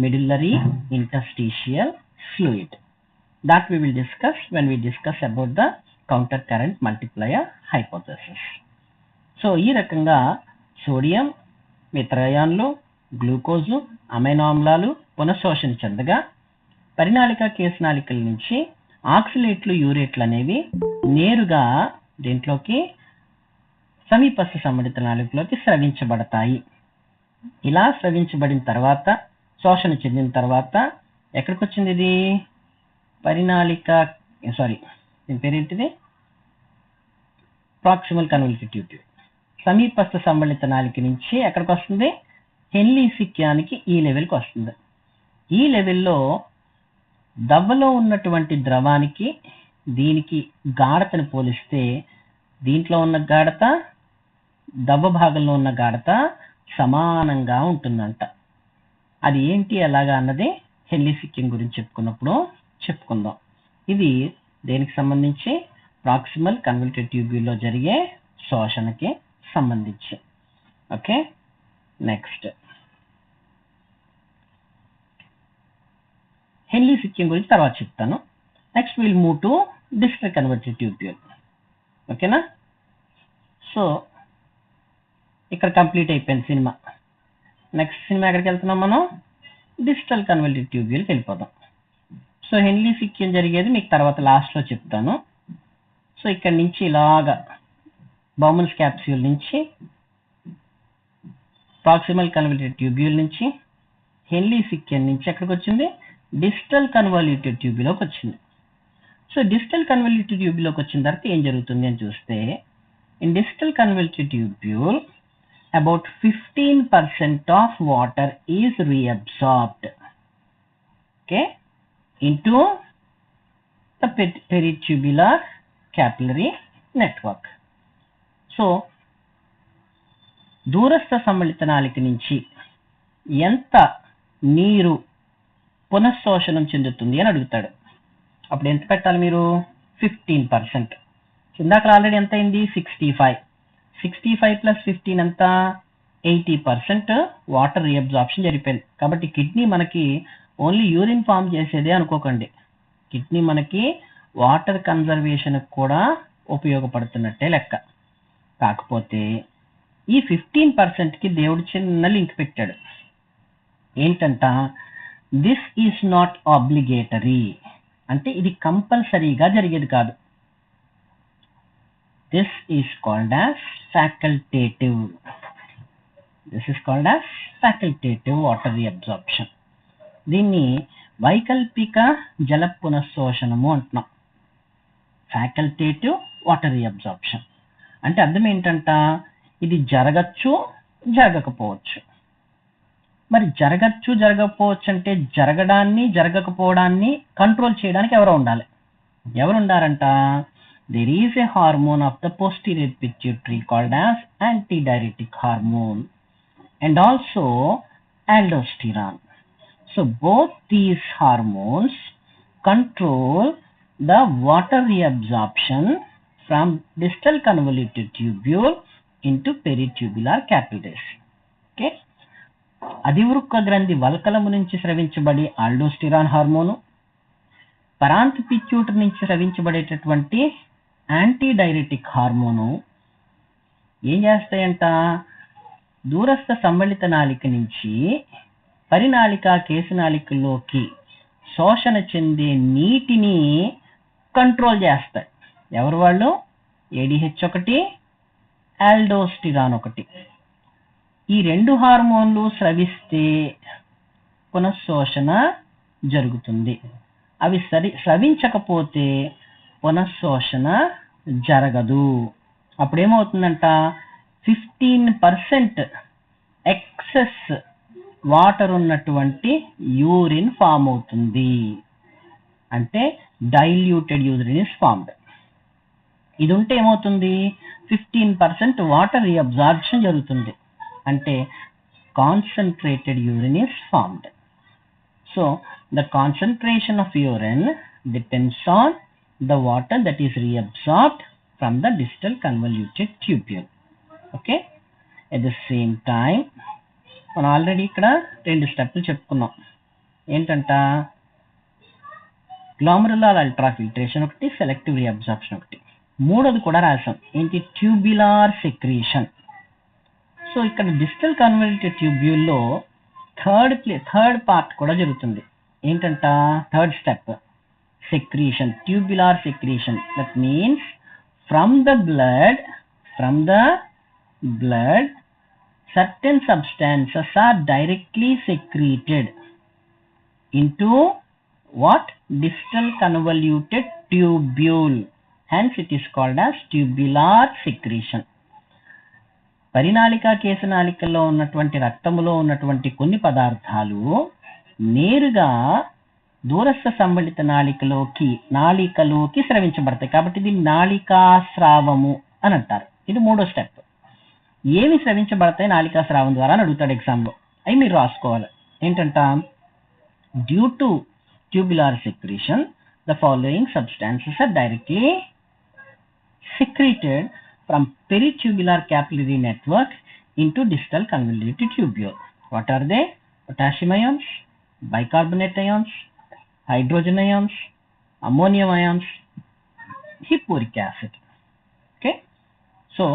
medullary interstitial fluid. That we will discuss when we discuss about the counter current multiplier hypothesis. So ఈ రకంగా sodium, మిత్రయాన్లు, glucose, amino ఆమ్లాలు పునఃశోషణ చెందగా పరినాళిక కేశనాళికల నుంచి ఆక్సిలేట్లు, యూరేట్లు అనేవి నేరుగా దీంట్లోకి సమీపస్థ సమ్మిళిత నాళికలోకి స్రవించబడతాయి. ఇలా స్రవించబడిన తర్వాత, శోషణ చెందిన తర్వాత ఎక్కడికి వచ్చింది ఇది, దీని పేరేంటిది, ప్రాక్సిమల్ కన్వల్యూటెడ్ ట్యూబ్యూల్. సమీపస్థ సమ్మిళిత నాళిక నుంచి ఎక్కడికి వస్తుంది, హెన్లీ సిక్యానికి ఈ లెవెల్కి వస్తుంది. ఈ లెవెల్లో దవ్వలో ఉన్నటువంటి ద్రవానికి దీనికి గాఢతను పోలిస్తే దీంట్లో ఉన్న గాఢత, దవ్వ భాగంలో ఉన్న గాఢత సమానంగా ఉంటుందంట. అది ఏంటి ఎలాగా అన్నది హెన్లీ సిక్కిం గురించి చెప్పుకున్నప్పుడు చెప్పుకుందాం. ఇది దేనికి సంబంధించి, ప్రాక్సిమల్ కన్వల్యూటెడ్ ట్యూబ్యూల్లో జరిగే శోషణకి సంబంధించి. ఓకే, నెక్స్ట్ హెన్లీ సిక్కిం గురించి తర్వాత చెప్తాను. Next will move to distal convoluted tubule. ఓకేనా, సో ఇక్కడ కంప్లీట్ అయిపోయింది సినిమా. నెక్స్ట్ సినిమా ఎక్కడికి వెళ్తున్నాం మనం, డిస్టల్ కన్వల్యూటెడ్ ట్యూబ్యూల్కి వెళ్ళిపోదాం. సో హెన్లీ సిక్కిం జరిగేది మీకు తర్వాత లాస్ట్లో చెప్తాను. సో ఇక్కడ నుంచి ఇలాగా బౌమన్స్ క్యాప్స్యూల్ నుంచి ప్రాక్సిమల్ కన్వల్యూటెడ్ ట్యూబ్యూల్ నుంచి హెన్లీ సిక్కిం నుంచి ఎక్కడికి వచ్చింది, డిస్టల్ కన్వల్యూటెడ్ ట్యూబ్యూల్లోకి వచ్చింది. సో డిస్టల్ కన్వల్యూటెడ్ ట్యూబ్యూల్లోకి వచ్చిన తర్వాత ఏం జరుగుతుంది అని చూస్తే, in distal convoluted tubule about 15% of water is reabsorbed, okay, into the peritubular capillary network. So దూరస్థ సమ్మిళిత నాళిక నుంచి ఎంత నీరు పునఃశోషణం చెందుతుంది అని అడుగుతాడు. అప్పుడు ఎంత పెట్టాలి మీరు, 15%. ఇందాక ఆల్రెడీ ఎంత అయింది, 65 ప్లస్ 15 ఎంత, 80% వాటర్ రీఅబ్జార్ప్షన్ జరిపోయింది. కాబట్టి కిడ్నీ మనకి ఓన్లీ యూరిన్ ఫామ్ చేసేదే అనుకోకండి, కిడ్నీ మనకి వాటర్ కన్జర్వేషన్ కూడా ఉపయోగపడుతున్నట్టే లెక్క. కాకపోతే ఈ 15%కి దేవుడు చిన్న లింక్ పెట్టాడు. ఏంటంట, దిస్ ఈజ్ నాట్ ఆబ్లిగేటరీ, అంటే ఇది కంపల్సరీగా జరిగేది కాదు. This is called as facultative. Water reabsorption. దీన్ని వైకల్పిక జల పునఃశోషణము అంటున్నాం. ఫ్యాకల్టేటివ్ వాటర్ రీఅబ్జార్ప్షన్ అంటే అర్థం ఏంటంట, ఇది జరగచ్చు, జరగకపోవచ్చు. మరి జరగచ్చు, జరగకపోవచ్చు అంటే జరగడాన్ని, జరగకపోవడాన్ని కంట్రోల్ చేయడానికి ఎవరు ఉండారంట, there is a hormone of the posterior pituitary called as antidiuretic hormone and also aldosterone. So both these hormones control the water reabsorption from distal convoluted tubule into peritubular capillaries. Okay, అధివృక్క గ్రంథి వల్కలము నుంచి స్రవించబడి aldosterone hormone, పరాంత pituitary నుంచి స్రవించబడేటటువంటి anti diuretic hormone ఏం చేస్తాయంట, దూరస్థ సమ్మళిత నాళిక నుంచి పరినాళిక కేశనాళికలోకి శోషణ చెందే నీటిని control చేస్తాయి. ఎవరు వాళ్ళు? ADH ఒకటి, ఆల్డోస్టిరాన్ ఒకటి. ఈ రెండు హార్మోన్లు స్రవిస్తే పునఃశోషణ జరుగుతుంది. అవి స్రవించకపోతే పునఃశోషణ జరగదు. అప్పుడేమవుతుందంట, 15% ఎక్సెస్ వాటర్ ఉన్నటువంటి యూరిన్ ఫామ్ అవుతుంది. అంటే డైల్యూటెడ్ యూరిన్ ఇస్ ఫార్మ్డ్. ఇది ఉంటే ఏమవుతుంది, 15% వాటర్ రీఅబ్జార్ప్షన్ జరుగుతుంది. అంటే concentrated urine is formed. So the concentration of urine depends on the water that is reabsorbed from the distal convoluted tubule. Okay, at the same time మనం already ఇక్కడ 2 స్టెప్లు చెప్పుకున్నాం. ఏంటంట, glomerular ultrafiltration ఒకటి, selective reabsorption ఒకటి. మూడోది కూడా రాసాం, ఏంటి, ట్యూబ్యులార్ సెక్రీషన్. సో ఇక్కడ డిస్టల్ కన్వల్యూటెడ్ ట్యూబ్యూల్లో థర్డ్ పార్ట్ కూడా జరుగుతుంది. ఏంటంట, third step, secretion, ట్యూబ్యులార్ secretion. That means from the blood certain substances are directly secreted into what? Distal convoluted tubule. Hence it is called as tubular secretion. పరినాళిక కేశనాళికల్లో ఉన్నటువంటి రక్తములో ఉన్నటువంటి కొన్ని పదార్థాలు నేరుగా దూరస్థ సంబళిత నాళికలోకి స్రవించబడతాయి. కాబట్టి ఇది నాళికా స్రావము అని అంటారు. ఇది మూడో స్టెప్. ఏవి స్రవించబడతాయి నాళికా స్రావం ద్వారా అని అడుగుతాడు ఎగ్జామ్లో. అవి మీరు రాసుకోవాలి. ఏంటంట, due to tubular secretion the following substances are directly secreted from peritubular capillary network into distal convoluted tubule. What are they? Potassium ions, bicarbonate ions, hydrogen ions, ammonium ions, hippuric acid. Okay, so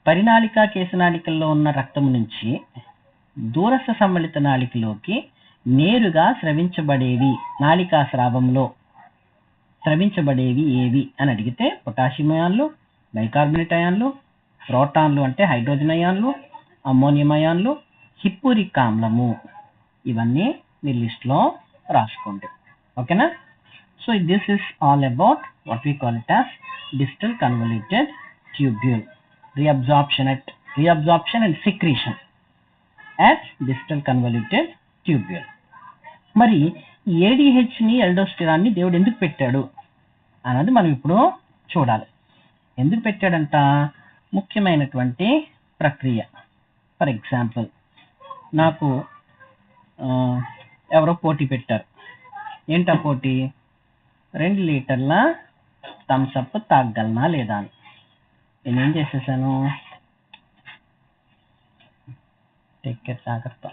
పరినాళిక కేశనాళికల్లో ఉన్న రక్తము నుంచి దూరస్థ సమ్మళిత నాళికలోకి నేరుగా స్రవించబడేవి, నాళికా స్రావంలో స్రవించబడేవి ఏవి అని అడిగితే potassium అయాన్లు, bicarbonate అయాన్లు, ప్రోటాన్లు అంటే hydrogen అయాన్లు, ammonium అయాన్లు, హిప్పూరిక్ ఆమ్లము. ఇవన్నీ మీ లిస్ట్లో రాసుకోండి. ఓకేనా? So this is all about what we call it as distal convoluted tubule. Reabsorption and secretion at distal convoluted tubule. మరి ADH ని ఆల్డోస్టిరాన్ని దేవుడు ఎందుకు పెట్టాడు అన్నది మనం ఇప్పుడు చూడాలి. ఎందుకు పెట్టాడంట, ముఖ్యమైనటువంటి ప్రక్రియ. ఫర్ ఎగ్జాంపుల్, నాకు ఎవరో పోటీ పెట్టారు. ఏంటా పోటీ? 2 లీటర్ల థమ్స్అప్ తాగగలనా లేదా అని. నేనేం చేసేసాను, జాగ్రత్త,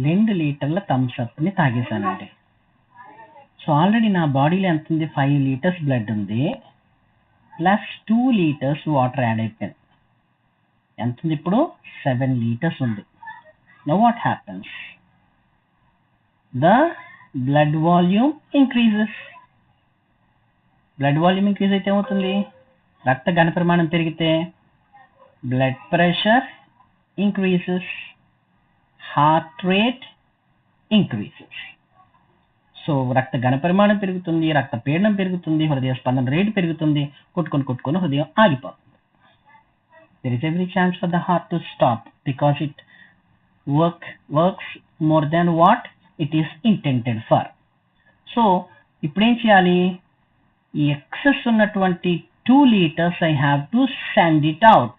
2 లీటర్ల థమ్స్అప్ని తాగేశానండి. సో ఆల్రెడీ నా బాడీలో ఎంత ఉంది, 5 లీటర్స్ బ్లడ్ ఉంది, ప్లస్ 2 లీటర్స్ వాటర్ యాడ్ అయిపోయింది. ఎంత ఉంది ఇప్పుడు? 7 లీటర్స్ ఉంది. Now what happens? The blood volume increases. Blood volume increase అయితే ఏమవుతుంది? రక్త ఘన పరిమాణం పెరిగితే blood pressure increases, heart rate increases. So రక్త ఘన పరిమాణం పెరుగుతుంది, రక్త పీడనం పెరుగుతుంది, హృదయ స్పందన రేటు పెరుగుతుంది, కొట్టుకొని హృదయం ఆగిపోతుంది. There is every chance for the heart to stop because it works more than what it is intended for. So ఇప్పుడు ఏం చేయాలి? ఈ ఎక్సెస్ ఉన్నటువంటి 2 liters I have to send it out.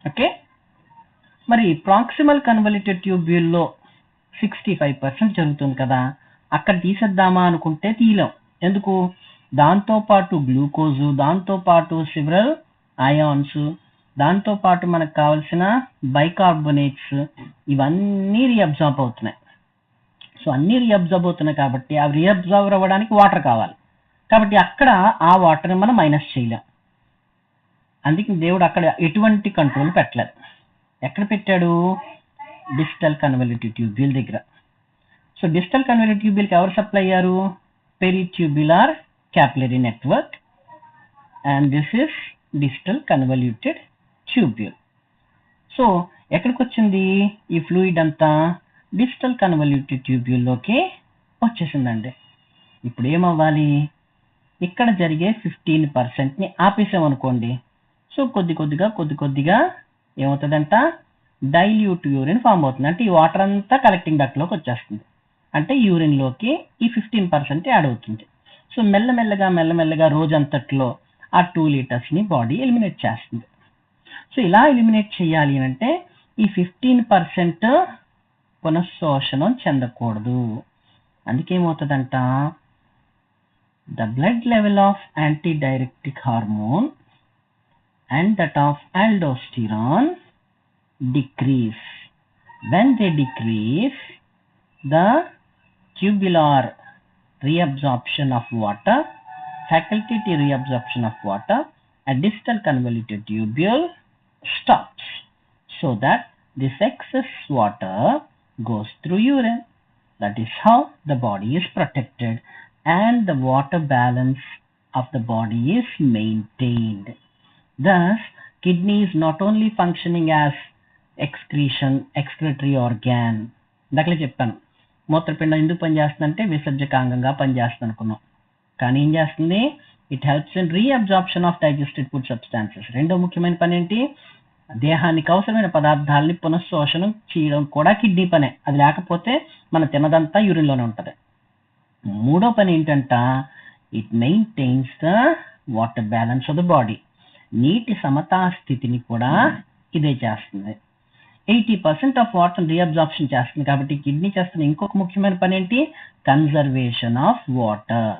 Okay, మరి ప్రాక్సిమల్ కన్వల్యూటెడ్ ట్యూబ్యూల్లో 65% జరుగుతుంది కదా, అక్కడ తీసేద్దామా అనుకుంటే తీయలేం. ఎందుకు? దాంతోపాటు గ్లూకోజు, దాంతోపాటు సివరల్ అయాన్స్, దాంతోపాటు మనకు కావాల్సిన బైకార్బోనేట్స్, ఇవన్నీ రీఅబ్జార్బ్ అవుతున్నాయి. సో అన్ని రీఅబ్జర్వ్ అవుతున్నాయి కాబట్టి అవి రీఅబ్జర్వ్ అవ్వడానికి వాటర్ కావాలి. కాబట్టి అక్కడ ఆ వాటర్ని మనం మైనస్ చేయలేం. అందుకే దేవుడు అక్కడ ఎటువంటి కంట్రోల్ పెట్టలేదు. ఎక్కడ పెట్టాడు? డిస్టల్ కన్వల్యూటివ్ ట్యూబ్యూల్ దగ్గర. సో డిస్టల్ కన్వల్యూటివ్ ట్యూబ్యూల్కి ఎవరు సప్లై అయ్యారు? Peritubular capillary network, and this is distal convoluted tubule. So ఎక్కడికి వచ్చింది ఈ ఫ్లూయిడ్ అంతా? డిస్టల్ కన్వల్యూటెడ్ ట్యూబ్యూల్లోకి వచ్చేసిందండి. ఇప్పుడు ఏమవ్వాలి? ఇక్కడ జరిగే 15%ని ఆపేసామనుకోండి. సో కొద్ది కొద్దిగా ఏమవుతుందంట? డైల్యూట్ యూరిన్ ఫామ్ అవుతుంది. అంటే ఈ వాటర్ అంతా కలెక్టింగ్ డక్ట్లోకి వచ్చేస్తుంది. అంటే యూరిన్లోకి ఈ 15% యాడ్ అవుతుంది. సో మెల్లమెల్లగా రోజంతట్లో ఆ 2 లీటర్స్ని బాడీ ఎలిమినేట్ చేస్తుంది. సో ఇలా ఎలిమినేట్ చేయాలి అంటే ఈ 15% పునఃశోషణం చెందకూడదు. అందుకేమవుతుందంట? the blood level of antidiuretic hormone and that of aldosterone decrease. When they decrease, the tubular reabsorption of water, facultative reabsorption of water at distal convoluted tubule stops, so that this excess water goes through urine. That is how the body is protected and the water balance of the body is maintained. Thus, kidney is not only functioning as excretory organ. ఇందాకలే చెప్పాను, మూత్రపిండం ఎందుకు పనిచేస్తుందంటే విసర్జకాంగంగా పనిచేస్తుంది అనుకున్నాం. కానీ ఏం చేస్తుంది? It helps in reabsorption of digested food substances. రెండో ముఖ్యమైన పని ఏంటి? దేహానికి అవసరమైన పదార్థాలని పునఃశోషణం చేయడం కూడా కిడ్నీ పనే. అది లేకపోతే మన తినదంతా యూరిన్లోనే ఉంటుంది. మూడో పని ఏంటంట? It maintains the water balance of the body. నీటి సమతా స్థితిని కూడా ఇదే చేస్తుంది. 80% ఆఫ్ వాటర్ రీఅబ్జార్ప్షన్ చేస్తుంది. కాబట్టి కిడ్నీ చేస్తున్న ఇంకొక ముఖ్యమైన పని ఏంటి? Conservation of water.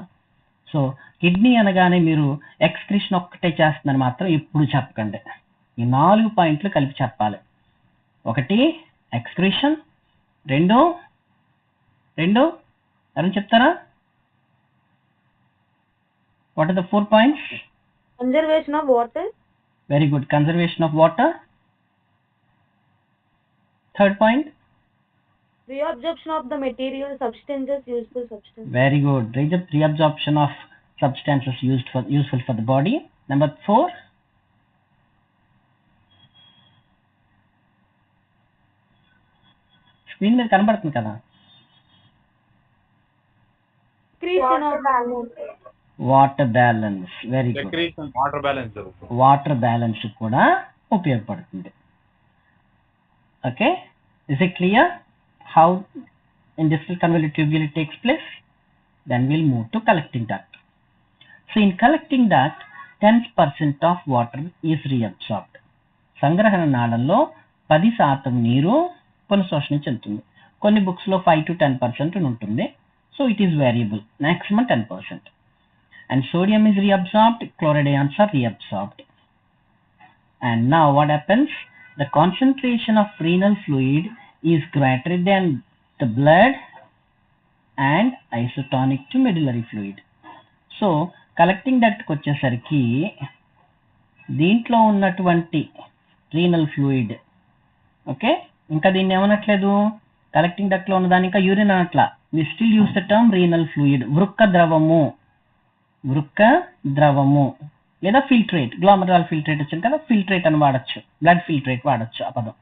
So kidney అనగానే మీరు ఎక్స్క్రిషన్ ఒక్కటే చేస్తుందని మాత్రం ఎప్పుడు చెప్పకండి. ఈ 4 పాయింట్లు కలిపి చెప్పాలి. ఒకటి ఎక్స్క్రిషన్, రెండో ఎవరైనా చెప్తారా? What are the 4 points? Conservation of water. Very good. Conservation of water. Third point? Reabsorption of the material substances, useful substances. Very good. Reabsorption of substances useful for the body. Number 4? Screen మీద కనబడుతుంది కదా. Excretion of water balance. Very good. Water balance కూడా ఉపయోగపడుతుంది. Okay, is it clear how in distal convoluted tubule it takes place? Then we'll move to collecting duct. So in collecting duct, 10% of water is reabsorbed. సంగ్రహణ నాళంలో 10% నీరు పునఃశోషణ చెందుతుంది. కొన్ని books లో 5 to 10% ఉంటుంది. So it is variable. Maximum 10%. And sodium is reabsorbed, chloride ions are reabsorbed. And now what happens? The concentration of renal fluid is greater than the blood and isotonic to medullary fluid. So collecting duct కి వచ్చేసరికి దీంట్లో ఉన్నటువంటి renal fluid, okay, ఇంకా దీన్ని ఏమనట్లేదు, collecting duct లో ఉన్న దాని ఇంకా యూరిన్ అనట్లా. We still use the term renal fluid. వృక్క ద్రవము లేదా ఫిల్ట్రేట్, గ్లామరాల్ ఫిల్ట్రేట్ వచ్చింది కదా, ఫిల్ట్రేట్ అని వాడచ్చు, బ్లడ్ ఫిల్ట్రేట్ వాడచ్చు ఆ పదం.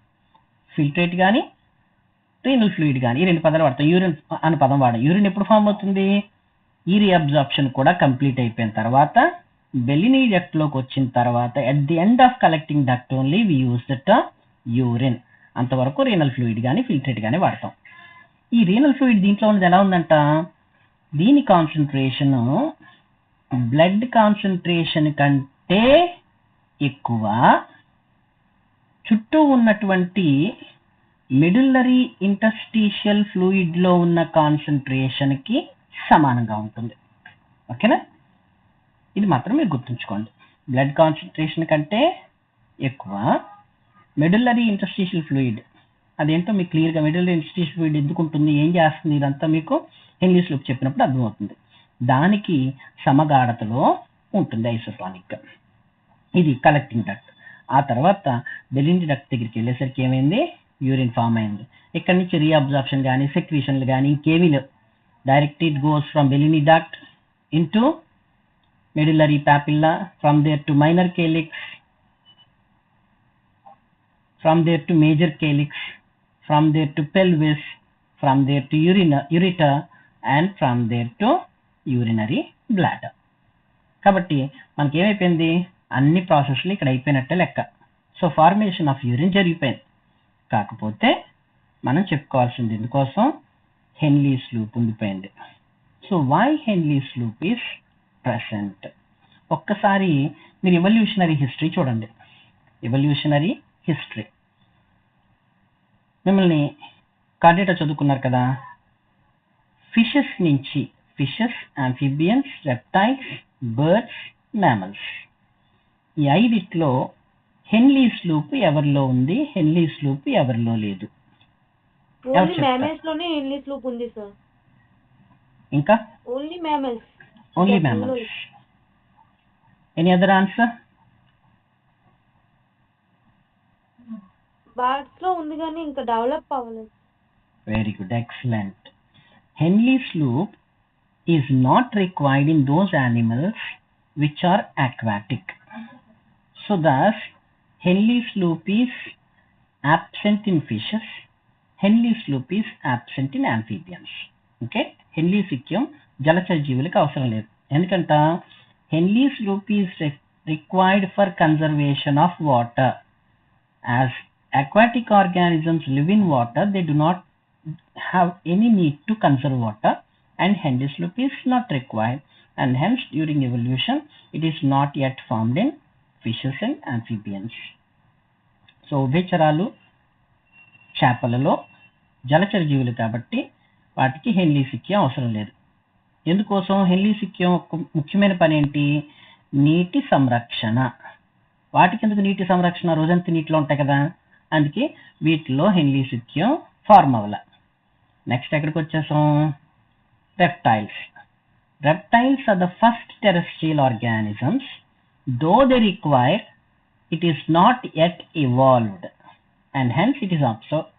ఫిల్ట్రేట్ కానీ రీనల్ ఫ్లూయిడ్ కానీ ఈ 2 పదాలు వాడతాం. యూరిన్ అనే పదం వాడడం. యూరిన్ ఎప్పుడు ఫామ్ అవుతుంది? ఈ రీఅబ్జార్ప్షన్ కూడా కంప్లీట్ అయిపోయిన తర్వాత బెలినీ డక్ట్ లోకి వచ్చిన తర్వాత at the end of collecting duct only we use the term urine. అంతవరకు రీనల్ ఫ్లూయిడ్ కానీ ఫిల్ట్రేట్ కానీ వాడతాం. ఈ రీనల్ ఫ్లూయిడ్ దీంట్లో ఉన్నది ఎలా ఉందంట, దీని కాన్సన్ట్రేషన్ బ్లడ్ కాన్సన్ట్రేషన్ కంటే ఎక్కువ చుట్టూ ఉన్నటువంటి మెడుల్లరీ ఇంటర్స్టీషియల్ ఫ్లూయిడ్ లో ఉన్న కాన్సన్ట్రేషన్ కి సమానంగా ఉంటుంది. ఓకేనా, ఇది మాత్రం మీరు గుర్తుంచుకోండి. బ్లడ్ కాన్సన్ట్రేషన్ కంటే ఎక్కువ మెడుల్లరీ ఇంటర్స్టీషియల్ ఫ్లూయిడ్ అదేంటో మీకు క్లియర్గా మిడిల్ ఇంటర్స్టిషియల్ ఫ్లూయిడ్ ఎందుకు ఉంటుంది, ఏం చేస్తుంది, ఇదంతా మీకు హెన్లీస్ లూప్ చెప్పినప్పుడు అర్థమవుతుంది. దానికి సమగాఢతలో ఉంటుంది ఐసోటానిక్గా. ఇది కలెక్టింగ్ డక్ట్. ఆ తర్వాత బెలిని డక్ట్ దగ్గరికి వెళ్ళేసరికి ఏమైంది, యూరిన్ ఫామ్ అయింది. ఇక్కడ నుంచి రీఅబ్జార్ప్షన్ కానీ సెక్రీషన్లు కానీ ఇంకేమీ లేవు. Direct it goes from Bellini duct into medullary papilla, from there to minor calyx, from there to major calyx, from there to pelvis, from there to ureter, and from there to urinary bladder. కాబట్టి మనకి ఏమైపోయింది, అన్ని ప్రాసెస్లు ఇక్కడ అయిపోయినట్టే లెక్క. So formation of urine జరిగిపోయింది. కాకపోతే మనం చెప్పుకోవాల్సింది ఎందుకోసం, హెన్లీస్ లూప్ ఉండిపోయింది. So why Henle's loop is present. ఒక్కసారి మీరు ఎవల్యూషనరీ హిస్టరీ చూడండి. ఎవల్యూషనరీ హిస్టరీ మిమ్మల్ని కార్డేటా చదువుకున్నారు కదా. ఫిషెస్ నుంచి, fishes, amphibians, reptiles, birds, mammals, ఈ 5లో హెన్లీస్ లూప్ ఎవరిలో ఉంది, హెన్లీస్ లూప్ ఎవరిలో లేదు? ఓన్లీ మ్యామల్స్ లోనే హెన్లీస్ లూప్ ఉంది సార్. ఇంకా only mammals. Only mammals. Any other answer? Birds లో ఉంది కానీ ఇంకా డెవలప్ అవ్వలేదు. Very good, excellent. Henle's loop is not required in those animals which are aquatic. So thus Henle's loop is absent in fishes, Henle's loop is absent in amphibians. Okay, Henle's ichthyon జలచర జీవులకు అవసరం లేదు. ఎందుకంటే Henle's loop is required for conservation of water. As aquatic organisms live in water, they do not have any need to conserve water, and Henle's loop is not required, and hence during evolution it is not yet formed in fishes and amphibians. So ఉభయచరాలు చేపలలో జలచర జీవులు కాబట్టి వాటికి హెన్లీస్ ఇక్యం అవసరం లేదు. ఎందుకోసం, హెన్లీస్ ఇక్యం ముఖ్యమైన పని ఏంటి, నీటి సంరక్షణ. వాటికి ఎందుకు నీటి సంరక్షణ, రోజంతా నీటిలో ఉంటాయి కదా, అందుకే వీటిలో హెన్లీస్ ఇక్యం ఫార్మ్ అవ్వాల. నెక్స్ట్ ఎక్కడికి వచ్చేసాం, reptiles. Reptiles are the first terrestrial organisms. Though they require, it is not yet evolved, and hence it is observed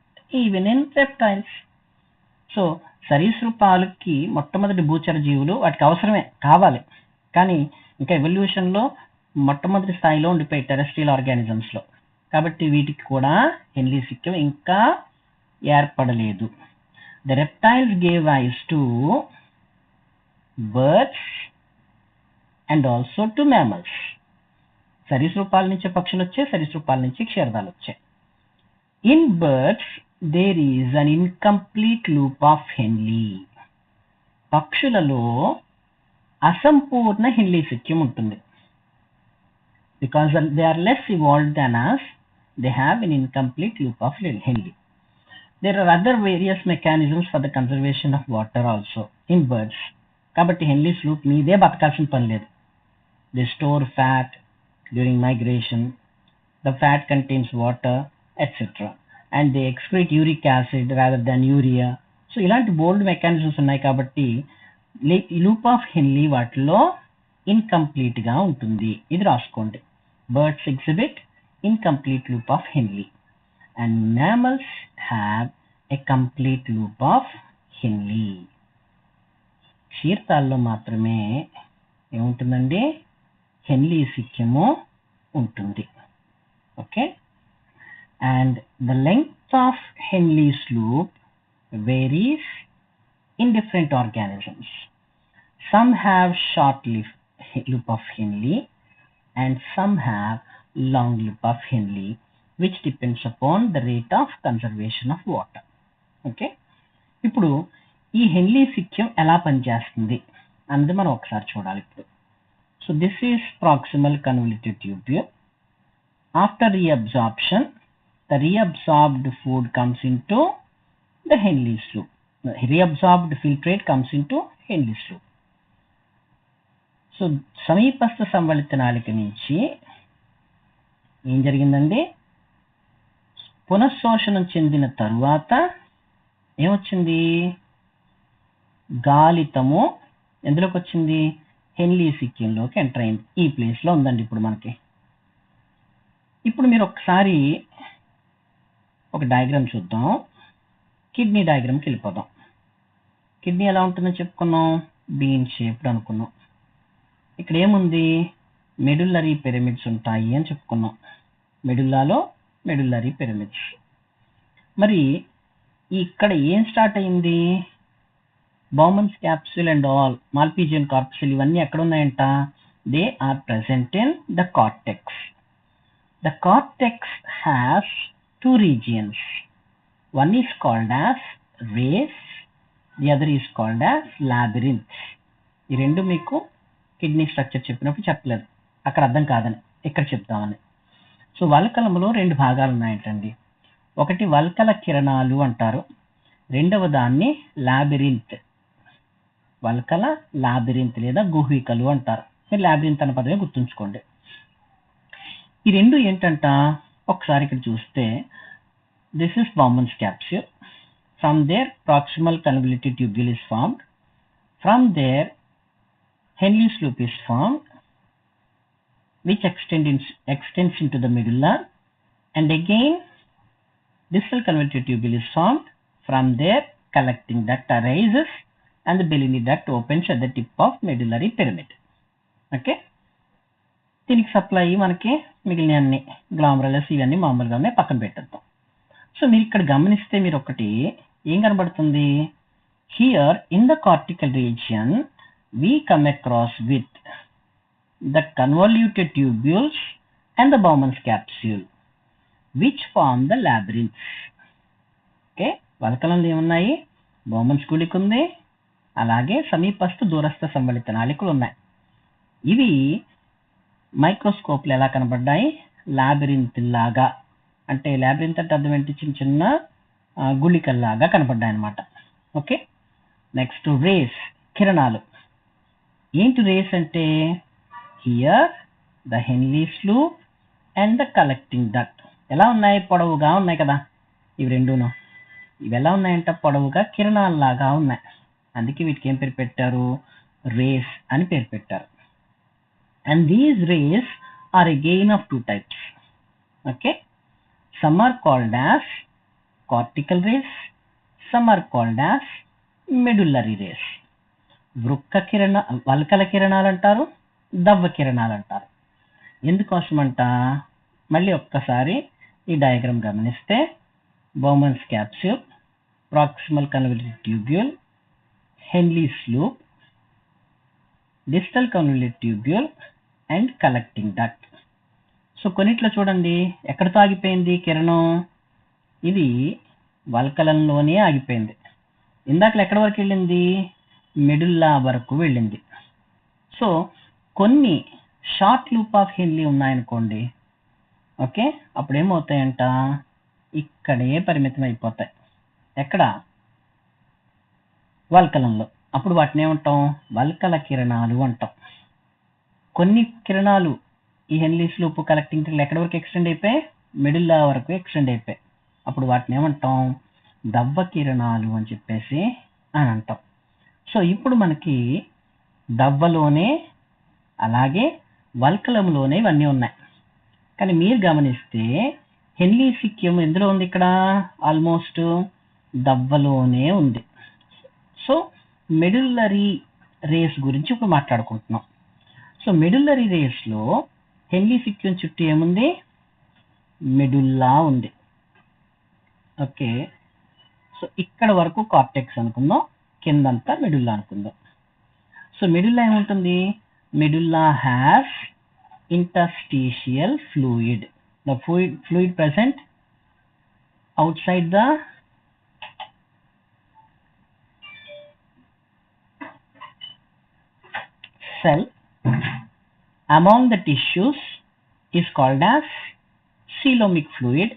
even in reptiles. So సరీసృపాలకి మొట్టమొదటి భూచర జీవులు వాటికి అవసరమే, కావాలి, కానీ ఇంకా ఎవల్యూషన్లో మొట్టమొదటి స్థాయిలో ఉండిపోయి టెరెస్ట్రియల్ ఆర్గానిజమ్స్లో, కాబట్టి వీటికి కూడా హెన్లీస్ ఇక్యం ఇంకా ఏర్పడలేదు. The reptiles gave rise to birds and also to mammals. సరీసృపాల నుంచి పక్షులు వచ్చాయి, సరీసృపాల నుంచి క్షీరదాలు వచ్చాయి. In birds there is an incomplete loop of Henle. పక్షులలో అసంపూర్ణ హెన్లీస్ ఇక్యం ఉంటుంది. Because they are less evolved than us, they have an incomplete loop of Henle. There are other various mechanisms for the conservation of water also in birds. కాబట్టి హెన్లీస్ loop మీదే బతకాల్సిన పని లేదు. They store fat during migration, the fat contains water etcetera, and they excrete uric acid rather than urea. So ఇలాంటి బోల్డ్ mechanisms ఉన్నాయి కాబట్టి loop of హెన్లీ వాటిలో ఇన్కంప్లీట్గా ఉంటుంది. ఇది రాసుకోండి, birds exhibit incomplete loop of Henle and mammals have a complete loop of Henle. క్షీరదాల్లో మాత్రమే ఏముంటుందండి, హెన్లీస్ ఇక్యము ఉంటుంది. Okay, and the length of Henle's loop varies in different organisms. Some have short loop of Henle and some have long loop of Henle, which depends upon the rate of conservation of water. Okay, ఇప్పుడు ఈ హెన్లీస్ ఇక్యం ఎలా పనిచేస్తుంది అన్నది మనం ఒకసారి చూడాలి ఇప్పుడు. So this is proximal convoluted tubule. After reabsorption, the reabsorbed food comes into the Henle's loop. The reabsorbed filtrate comes into Henle's loop. So సమీపస్థ సంవలిత నాళిక నుంచి ఏం జరిగిందండి, పునఃశోషణం చెందిన తరువాత ఏమొచ్చింది? గాలితము ఎందులోకి వచ్చింది? హెన్లీ సిక్కింలోకి ఎంటర్ అయింది. ఈ ప్లేస్లో ఉందండి ఇప్పుడు మనకి. ఇప్పుడు మీరు ఒకసారి ఒక డయాగ్రామ్ చూద్దాం. కిడ్నీ డయాగ్రామ్కి వెళ్ళిపోదాం. కిడ్నీ ఎలా ఉంటుందో చెప్పుకున్నాం, బీన్ షేప్డ్ అనుకున్నాం. ఇక్కడ ఏముంది? మెడుల్లరీ పిరమిడ్స్ ఉంటాయి అని చెప్పుకున్నాం. మెడుల్లాలో మెడుల్లరీ పిరమిడ్స్. మరి ఇక్కడ ఏం స్టార్ట్ అయింది? Bowman's capsule and all Malpighian corpuscle ఇవన్నీ ఎక్కడ ఉన్నాయంట? They are present in the cortex. The cortex has two regions. One is called as race, the other is called as labyrinth. ఈ రెండు మీకు కిడ్నీ స్ట్రక్చర్ చెప్పినప్పుడు చెప్పలేదు, అక్కడ అర్థం కాదని ఇక్కడ చెప్తామని. సో వల్కలంలో రెండు భాగాలు ఉన్నాయంటండి. ఒకటి వల్కల కిరణాలు అంటారు, రెండవ దాన్ని లాబిరింత్. వల్కల లాబిరింత్ లేదా గుహ్వికలు అంటారు. మీరు లాబిరింత్ అన్న పదమే గుర్తుంచుకోండి. ఈ రెండు ఏంటంట? ఒకసారి ఇక్కడ చూస్తే this is Bowman's capsule. From there proximal convolutive tubule is formed. From there Henle's loop is formed, which extends into the medulla, and again distal convoluted tubule is formed. From there collecting duct arises and the Bellini duct opens at the tip of medullary pyramid. Okay, దీనికి supply మనకి మిగిలిన అన్ని గ్లామరలస్ ఇవన్నీ మామూలుగానే పక్కన పెట్టేద్దాం. So మీరు ఇక్కడ గమనిస్తే మీరు ఒకటి ఏం కనబడుతుంది? Here in the cortical region we come across with the convoluted tubules and the Bowman's capsule which form the labyrinths. Okay, వల్కలంలో ఏమున్నాయి? బౌమన్స్ గుళిక ఉంది, అలాగే సమీపస్థ దూరస్థ సంబళిత నాళికలు ఉన్నాయి. ఇవి మైక్రోస్కోప్లు ఎలా కనబడ్డాయి? లాబిరింత్ లాగా. అంటే లాబిరింత్ అంటే అర్థం ఏంటి? చిన్న చిన్న గుళికల్లాగా కనబడ్డాయి అనమాట. ఓకే, నెక్స్ట్ రేస్, కిరణాలు. ఏంటి రేస్ అంటే? Here the Henle's loop and the collecting duct. ఎలా ఉన్నాయి? పొడవుగా ఉన్నాయి కదా ఇవి రెండును. ఇవి ఎలా ఉన్నాయంట? పొడవుగా కిరణాల్లాగా ఉన్నాయి. అందుకే వీటికి ఏం పేరు పెట్టారు? రేస్ అని పేరు పెట్టారు. And these rays are again of two types. Okay, some are called as cortical rays, some are called as medullary rays. వృక్క కిరణ వల్కల కిరణాలు అంటారు, దవ్వ కిరణాలు అంటారు. ఎందుకోసమంట? మళ్ళీ ఒక్కసారి ఈ డయాగ్రామ్ గమనిస్తే Bowman's capsule, proximal convolutive tubule, Henle's loop, distal convolutive tubule and collecting duct. So కొన్నిట్లో చూడండి ఎక్కడితో ఆగిపోయింది కిరణం? ఇది వల్కలంలోనే ఆగిపోయింది. ఇందాక ఎక్కడి వరకు వెళ్ళింది? మెడుల్లా వరకు వెళ్ళింది. సో కొన్ని షార్ట్ లూప్ ఆఫ్ హెన్లీ ఉన్నాయనుకోండి, ఓకే, అప్పుడు ఏమవుతాయంట? ఇక్కడే పరిమితం అయిపోతాయి. ఎక్కడ? వల్కలంలో. అప్పుడు వాటిని ఏమంటాం? వల్కల కిరణాలు అంటాం. కొన్ని కిరణాలు ఈ హెన్లీస్ లూప్ కలెక్టింగ్ ఎక్కడి వరకు ఎక్స్టెండ్ అయిపోయి? మిడిల్లా వరకు ఎక్స్టెండ్ అయిపోయి. అప్పుడు వాటిని ఏమంటాం? దవ్వ కిరణాలు అని చెప్పేసి అని అంటాం. సో ఇప్పుడు మనకి దవ్వలోనే అలాగే వల్కలంలోనే ఇవన్నీ ఉన్నాయి. కానీ మీరు గమనిస్తే హెన్లీ సిక్యం ఎందులో ఉంది? ఇక్కడ ఆల్మోస్ట్ దవ్వలోనే ఉంది. సో మెడుల్లరీ రేస్ గురించి ఇప్పుడు మాట్లాడుకుంటున్నాం. సో మెడుల్లరీ రేస్లో హెన్లీ సిక్యం చుట్టూ ఏముంది? మెడుల్లా ఉంది. ఓకే, సో ఇక్కడ వరకు కార్టెక్స్ అనుకుందాం, కిందంతా మెడుల్లా అనుకుందాం. సో మెడుల్లా ఏముంటుంది? Medulla has interstitial fluid. The fluid present outside the cell among the tissues is called as coelomic fluid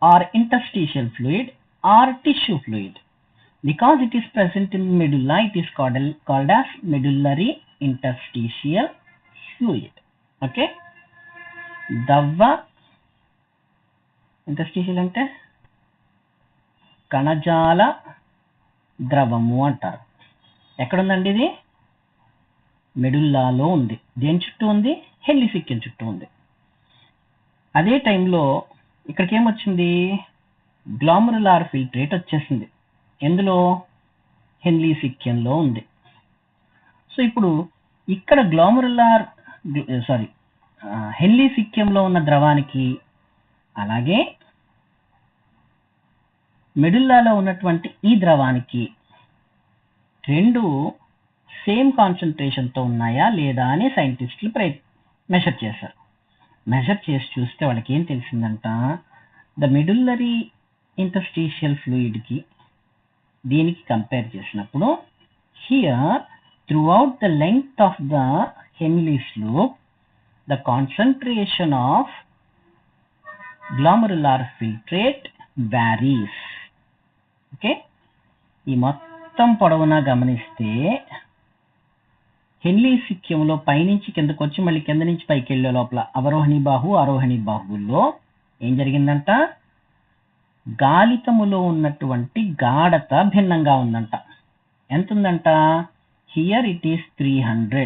or interstitial fluid or tissue fluid. Because it is present in medulla, it is called as medullary interstitial fluid. Okay, దవ్వ interstitial అంటే కణజాల ద్రవము అంటారు. ఎక్కడుందండి ఇది? మెడుల్లాలో ఉంది. దేని చుట్టూ ఉంది? హెన్లీ సిక్యం చుట్టూ ఉంది. అదే టైంలో ఇక్కడికి ఏమొచ్చింది? గ్లామరులార్ ఫిల్ట్రేట్ వచ్చేసింది. ఎందులో? హెన్లీ సిక్యంలో ఉంది. సో ఇప్పుడు ఇక్కడ హెన్లీ సిక్యంలో ఉన్న ద్రవానికి అలాగే మెడుల్లాలో ఉన్నటువంటి ఈ ద్రవానికి రెండు సేమ్ కాన్సన్ట్రేషన్తో ఉన్నాయా లేదా అని సైంటిస్టులు మెజర్ చేశారు. మెజర్ చేసి చూస్తే వాళ్ళకి ఏం తెలిసిందంట, ద మెడుల్లరీ ఇంటర్స్టీషియల్ ఫ్లూయిడ్కి దీనికి కంపేర్ చేసినప్పుడు here throughout the length of the Henle's loop the concentration of glomerular filtrate varies. ఓకే, ఈ మొత్తం పొడవునా గమనిస్తే హెన్లీ సిక్యంలో పైనుంచి కిందకు వచ్చి మళ్ళీ కింద నుంచి పైకి వెళ్ళే లోపల అవరోహిణి బాహు ఆరోహిణి బాహువుల్లో ఏం జరిగిందంట, గాలితములో ఉన్నటువంటి గాఢత భిన్నంగా ఉందంట. ఎంత ఉందంట? Here it is 300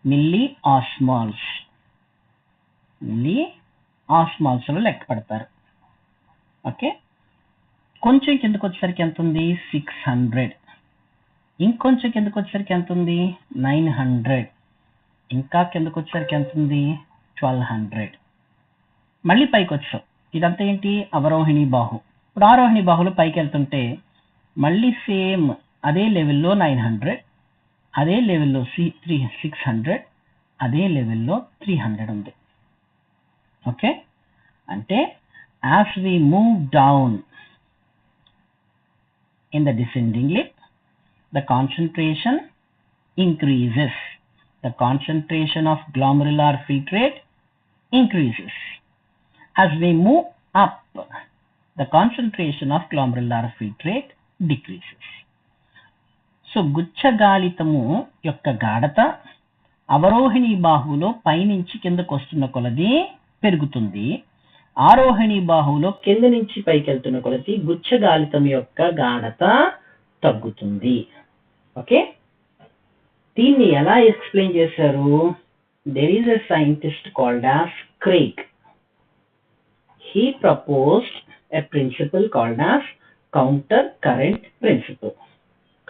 milliosmoles. Milliosmoles లో లెక్క పెడతారు. ఓకే, కొంచెం కిందకు వచ్చేసరికి ఎంత ఉంది? 600. ఇంకొంచెం కిందకు వచ్చేసరికి ఎంత ఉంది? 900. ఇంకా కిందకు వచ్చేసరికి ఎంత ఉంది? 1200. మళ్ళీ పైకి వచ్చాం. ఇదంతా ఏంటి? అవరోహిణి బాహు. ఇప్పుడు ఆరోహిణి బాహులో పైకి వెళ్తుంటే మళ్ళీ సేమ్ అదే లెవెల్లో 900, అదే లెవెల్లో 600, అదే లెవెల్లో 300 ఉంది. ఓకే, అంటే as we move down in the descending lip, the concentration increases. The concentration of glomerular filtrate increases. As we move up, the concentration of glomerular filtrate decreases. So గుచ్చగాలితము యొక్క గాఢత అవరోహిణి బాహువులో పైనుంచి కిందకు వస్తున్న కొలది పెరుగుతుంది. ఆరోహిణి బాహువులో కింద నుంచి పైకి వెళ్తున్న కొలది గుచ్చగాలితం యొక్క గాఢత తగ్గుతుంది. ఓకే, దీన్ని ఎలా ఎక్స్ప్లెయిన్ చేశారు? There is a scientist called as Craig. He proposed a principle called as counter current principle.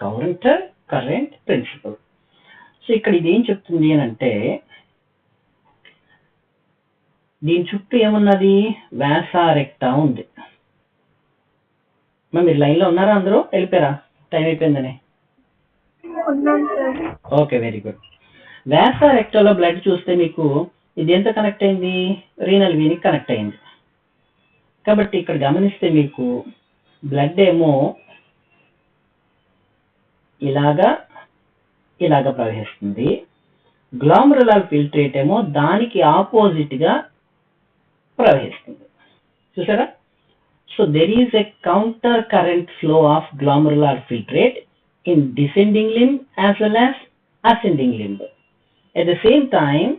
Counter current principle. So ఇక్కడ ఇది ఏం చెప్తుంది అని అంటే, దీని చుట్టూ ఏమున్నది? వ్యాసారెక్టా ఉంది. మరి మీరు లైన్లో ఉన్నారా? అందరూ వెళ్ళిపోయారా? టైం అయిపోయిందని. Okay, very good. వ్యాసారెక్టాలో బ్లడ్ చూస్తే మీకు ఇది ఎంత కనెక్ట్ అయింది? రీనల్ వీనికి కనెక్ట్ అయింది. కాబట్టి ఇక్కడ గమనిస్తే మీకు బ్లడ్ ఏమో ఇలాగా ప్రవహిస్తుంది. గ్లామరులార్ ఫిల్ట్రేట్ ఏమో దానికి ఆపోజిట్ గా ప్రవహిస్తుంది. చూసారా? So there is a counter current flow of glomerular filtrate in descending limb as well as ascending limb. At the same time,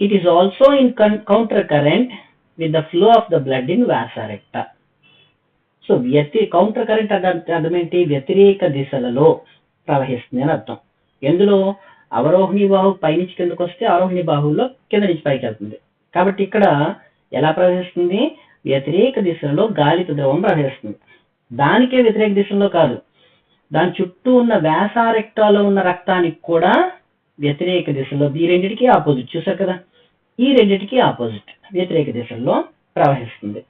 it is also in counter current with the flow of the blood in vasa recta. So counter current అర్థం ఏంటి? వ్యతిరేక దిశలలో ప్రవహిస్తుంది అని అర్థం. ఎందులో? అవరోహిణి బాహు పైనుంచి కిందకు వస్తే ఆరోహిణి బాహువులో కింద నుంచి పైకి వెళ్తుంది. కాబట్టి ఇక్కడ ఎలా ప్రవహిస్తుంది? వ్యతిరేక దిశలో గాలిత ద్రవం ప్రవహిస్తుంది. దానికే వ్యతిరేక దిశలో కాదు, దాని చుట్టూ ఉన్న వ్యాసారెక్టాలో ఉన్న రక్తానికి కూడా వ్యతిరేక దిశలో, ఈ రెండింటికి ఆపోజిట్. చూసారు కదా, ఈ రెండింటికి ఆపోజిట్ వ్యతిరేక దిశలో ప్రవహిస్తుంది.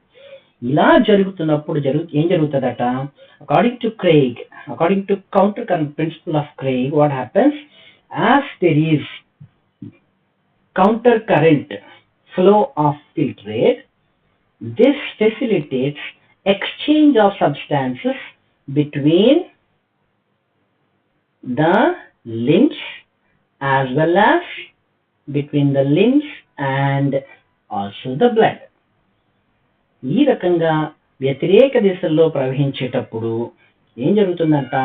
ఇలా జరుగుతున్నప్పుడు ఏం జరుగుతుందట? According to counter current principle of Craig, what happens? As there is counter current flow of filtrate, this facilitates exchange of substances between the limbs as well as between the limbs and also the blood. ఈ రకంగా వ్యతిరేక దిశలో ప్రవహించేటప్పుడు ఏం జరుగుతుందంట?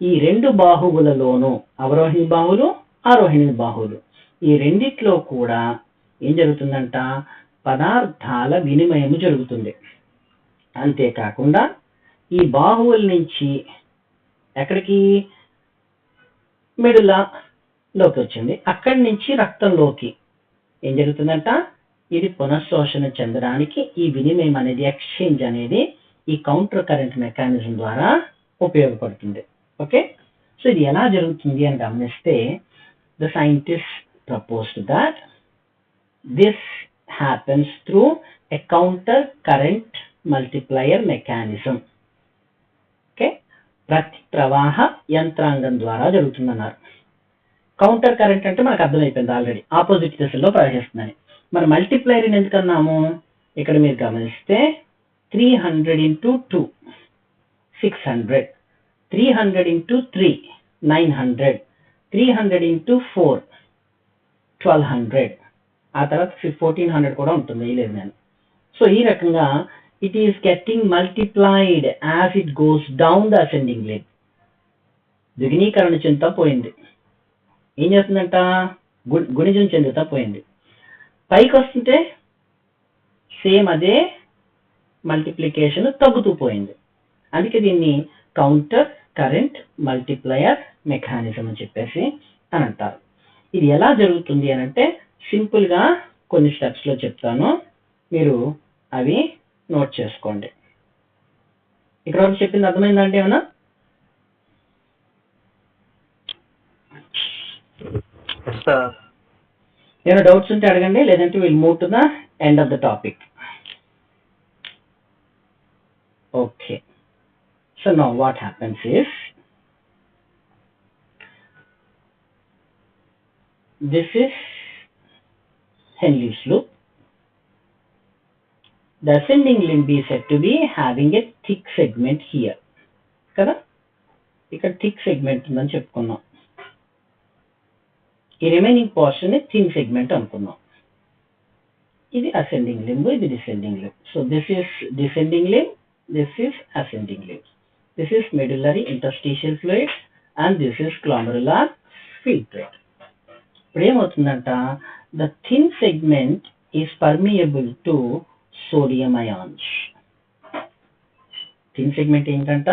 ఈ రెండు బాహువులలోనూ, అవరోహిణి బాహువులు ఆరోహిణి బాహువులు, ఈ రెండిట్లో కూడా ఏం జరుగుతుందంట? పదార్థాల వినిమయం జరుగుతుంది. అంతేకాకుండా ఈ బాహువుల నుంచి ఎక్కడికి మెడులాలోకి వచ్చింది, అక్కడి నుంచి రక్తంలోకి ఏం జరుగుతుందంట, ఇది పునఃశోషణ చెందడానికి ఈ వినిమయం అనేది, ఎక్స్చేంజ్ అనేది ఈ కౌంటర్ కరెంట్ మెకానిజం ద్వారా ఉపయోగపడుతుంది. ఓకే, సో ఇది ఎలా జరుగుతుంది అని గమనిస్తే the scientist proposed that this happens through a counter current multiplier mechanism. Okay, ప్రతి ప్రవాహ యంత్రాంగం ద్వారా జరుగుతుందన్నారు. కౌంటర్ కరెంట్ అంటే మనకు అర్థమైపోయింది ఆల్రెడీ, ఆపోజిట్ దిశలో ప్రవహిస్తుందని. మరి మల్టిప్లైర్ ఎందుకన్నాము, ఇక్కడ మీరు గమనిస్తే 300 into 2 600, 300 into 3 900, 300 into 4 1200, ఆ తర్వాత 1400 కూడా ఉంటుంది, లేదు నేను. సో ఈ రకంగా it is getting multiplied as it goes down the ascending line. ద్విగుణీకరణ చెందుతా పోయింది, ఏం చేస్తుందంట, గుణిజం చెందుతా పోయింది. పైకి వస్తుంటే సేమ్ అదే మల్టిప్లికేషన్ తగ్గుతూ పోయింది. అందుకే దీన్ని కౌంటర్ కరెంట్ మల్టిప్లయర్ మెకానిజం అని చెప్పేసి అని అంటారు. ఇది ఎలా జరుగుతుంది అని అంటే సింపుల్ గా కొన్ని స్టెప్స్ లో చెప్తాను, మీరు అవి నోట్ చేసుకోండి. ఇక్కడ వరకు చెప్పింది అర్థమైందంటే ఏమన్నా? ఏమైనా డౌట్స్ ఉంటే అడగండి, లేదంటే will move to the end of the topic. Okay, so now what happens is, this is Henle's loop. The ascending limb is said to be having a thick segment here. కదా, ఇక్కడ thick segment ఉందని చెప్పుకున్నాం. ఈ remaining portion thin segment అనుకున్నాం. ఇది ascending limb, ఇది descending limb. So this is descending limb, this is ascending limb. This is medullary interstitial fluid and this is glomerular filtrate. ఇప్పుడు ఏమవుతుందంట, the thin segment is permeable to sodium ions. Thin segment ఏంటంట,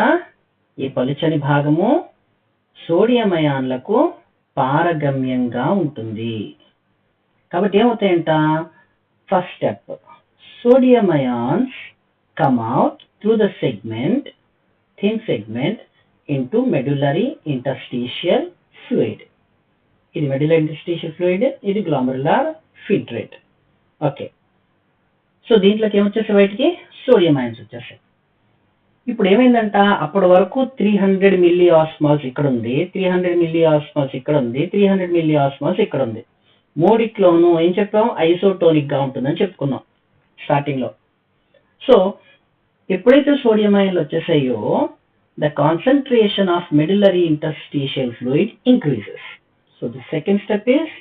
ఈ పలుచని భాగము sodium అయాన్లకు పారగమ్యంగా ఉంటుంది. కాబట్టి ఏమవుతాయంట, first step, sodium ions come out through the segment, thin segment into medullary interstitial fluid. ఇది మెడులరీ ఇంటర్స్టిషియల్ ఫ్లూయిడ్, ఇది గ్లామరులార్ ఫిల్ట్రేట్. ఓకే, సో దీంట్లోకి ఏమొచ్చేసాయి, బయటికి సోడియం అయాన్స్ వచ్చేసాయి. ఇప్పుడు ఏమైందంట, అప్పటి వరకు 300 మిల్లీ ఆస్మాల్స్ ఇక్కడ ఉంది, 300 మిల్లీ ఆస్మాల్స్ ఇక్కడ ఉంది, 300 మిల్లీ ఆస్మాల్స్ ఇక్కడ ఉంది. మూడిట్లోనూ ఏం చెప్పాం, ఐసోటోనిక్ గా ఉంటుందని చెప్పుకున్నాం స్టార్టింగ్ లో. సో ఎప్పుడైతే సోడియం అయాన్లు వచ్చేసాయో the concentration of medullary interstitial fluid increases. So the second step is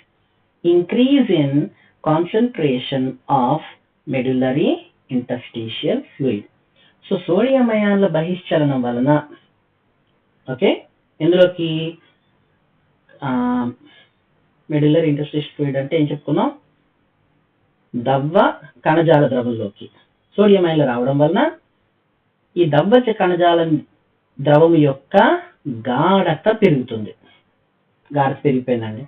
increase in concentration of medullary interstitial fluid. So sodium అయాన్ల బహిష్కరణం వలన, ఓకే, ఇందులోకి మెడులరీ ఇంటర్స్టిషియల్ ఫ్లూయిడ్ అంటే ఏం చెప్పుకున్నాం, దవ్వ కణజాల ద్రవంలోకి సోడియం అయాన్లు రావడం వలన ఈ దవ్వ కణజాల ద్రవం యొక్క గాఢత పెరుగుతుంది. గాఢత పెరిగిపోయిందండి.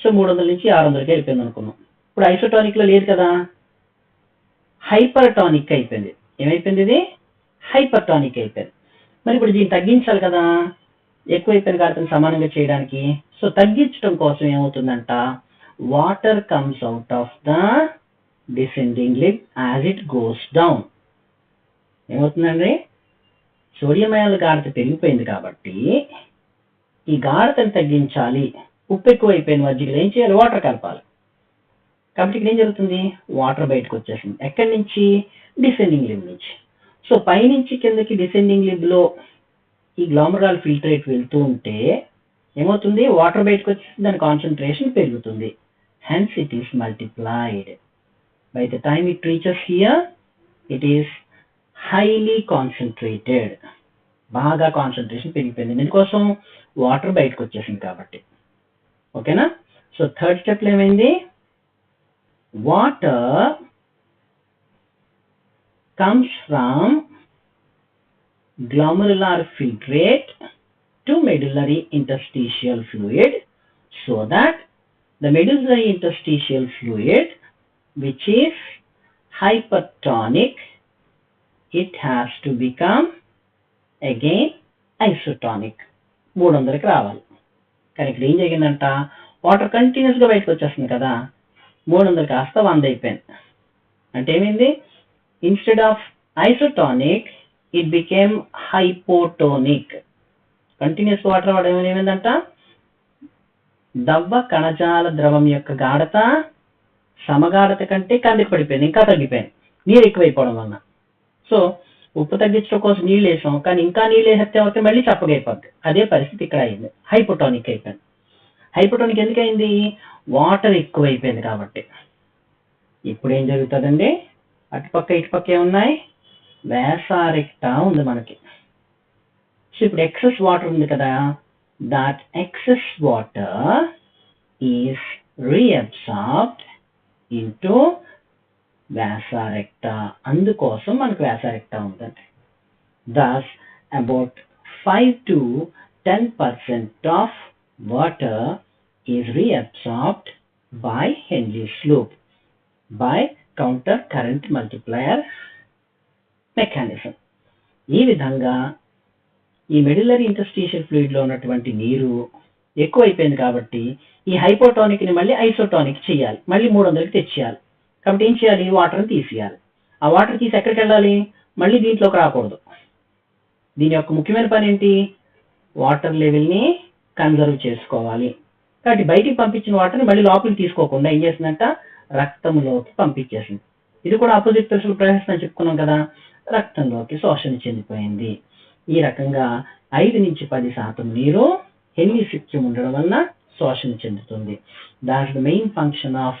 సో 300 నుంచి 600కి వెళ్ళిపోయింది అనుకున్నాం. ఇప్పుడు ఐసోటానిక్ లో లేదు కదా, హైపర్టానిక్ అయిపోయింది. ఏమైపోయింది, ఇది హైపర్టానిక్ అయిపోయింది. మరి ఇప్పుడు దీన్ని తగ్గించాలి కదా, ఎక్కువైపోయిన గాఢతను సమానంగా చేయడానికి. సో తగ్గించడం కోసం ఏమవుతుందంట, water comes out of the descending limb as it goes down. ఏమవుతుందండి, సోడియం అయాన్ల గాఢత పెరిగిపోయింది కాబట్టి ఈ గాఢతను తగ్గించాలి, ఉప్పు ఎక్కువైపోయిన మధ్యలో ఏం చేయాలి, వాటర్ కలపాలి. కాబట్టి ఇక్కడ ఏం జరుగుతుంది, వాటర్ బయటకు వచ్చేసింది. ఎక్కడి నుంచి, డిసెండింగ్ లింబ్ నుంచి. సో పైనుంచి కిందకి డిసెండింగ్ లింబ్ లో ఈ గ్లామరులార్ ఫిల్ట్రేట్ వెళ్తూ ఉంటే ఏమవుతుంది, వాటర్ బయటకు వచ్చి దాని కాన్సన్ట్రేషన్ పెరుగుతుంది. Hence it is multiplied. By the time it reaches here it is highly concentrated. బాగా కాన్సన్ట్రేషన్ పెరిగిపోయింది, దీనికోసం వాటర్ బయటకు వచ్చేసింది కాబట్టి. ఓకేనా. సో థర్డ్ స్టెప్ లో ఏమైంది, water comes from glomerular filtrate to medullary interstitial fluid, so that the medullary interstitial fluid, which is hypertonic, it has to become again isotonic. 300కి రావాలి. కానీ ఇక్కడ ఏం జరిగిందంట, వాటర్ కంటిన్యూస్గా బయటకు వచ్చేస్తుంది కదా, 300 కాస్త 100 అయిపోయింది. అంటే ఏమైంది, instead of isotonic it became hypotonic. Continuous water వాడడం ఏమైందంట, దవ్వ కణజాల ద్రవం యొక్క గాఢత సమగాఢత కంటే కిందకి పడిపోయింది, ఇంకా తగ్గిపోయింది నీరు ఎక్కువైపోవడం వలన. సో ఉప్పు తగ్గించడం కోసం నీళ్ళు వేసాం, కానీ ఇంకా నీళ్ళు వేస్తే అవుతే మళ్ళీ చప్పగా అయిపోద్ది. అదే పరిస్థితి ఇక్కడ అయింది, హైపోటోనిక్ అయిపోయింది. హైపోటోనిక్ ఎందుకైంది, వాటర్ ఎక్కువైపోయింది కాబట్టి. ఇప్పుడు ఏం జరుగుతుందండి, అటుపక్క ఇటుపక్క ఏమున్నాయి, వేసారెక్టా ఉంది మనకి. సో ఇప్పుడు ఎక్సెస్ వాటర్ ఉంది కదా, that excess water is reabsorbed into vasa recta. అందుకోసం మనకు vasa recta ఉందండి. Thus about 5 to 10% of water is reabsorbed by Henry's loop by counter current multiplier mechanism. ఈ విధంగా ఈ మెడిల్లరీ ఇంటర్స్టిషియల్ ఫ్లూయిడ్ లో ఉన్నటువంటి నీరు ఎక్కువైపోయింది కాబట్టి ఈ హైపోటానిక్ ని మళ్ళీ ఐసోటానిక్ చేయాలి, మళ్ళీ 300కి తెచ్చేయాలి. కాబట్టి ఏం చేయాలి, వాటర్ని తీసేయాలి. ఆ వాటర్ తీసి ఎక్కడికి వెళ్ళాలి, మళ్ళీ దీంట్లోకి రాకూడదు. దీని యొక్క ముఖ్యమైన పని ఏంటి, వాటర్ లెవెల్ని కన్జర్వ్ చేసుకోవాలి. కాబట్టి బయటికి పంపించిన వాటర్ని మళ్ళీ లోపలికి తీసుకోకుండా ఏం చేసిందంట, రక్తంలోకి పంపించేసింది. ఇది కూడా ఆపోజిట్ ప్రెషర్ ప్రవేశం అని చెప్పుకున్నాం కదా, రక్తంలోకి శోషణ చెందిపోయింది. ఈ రకంగా 5 నుంచి 10% నీరు హెన్రీ సిక్యం ఉండడం వలన శోషణ చెందుతుంది. That's the main function of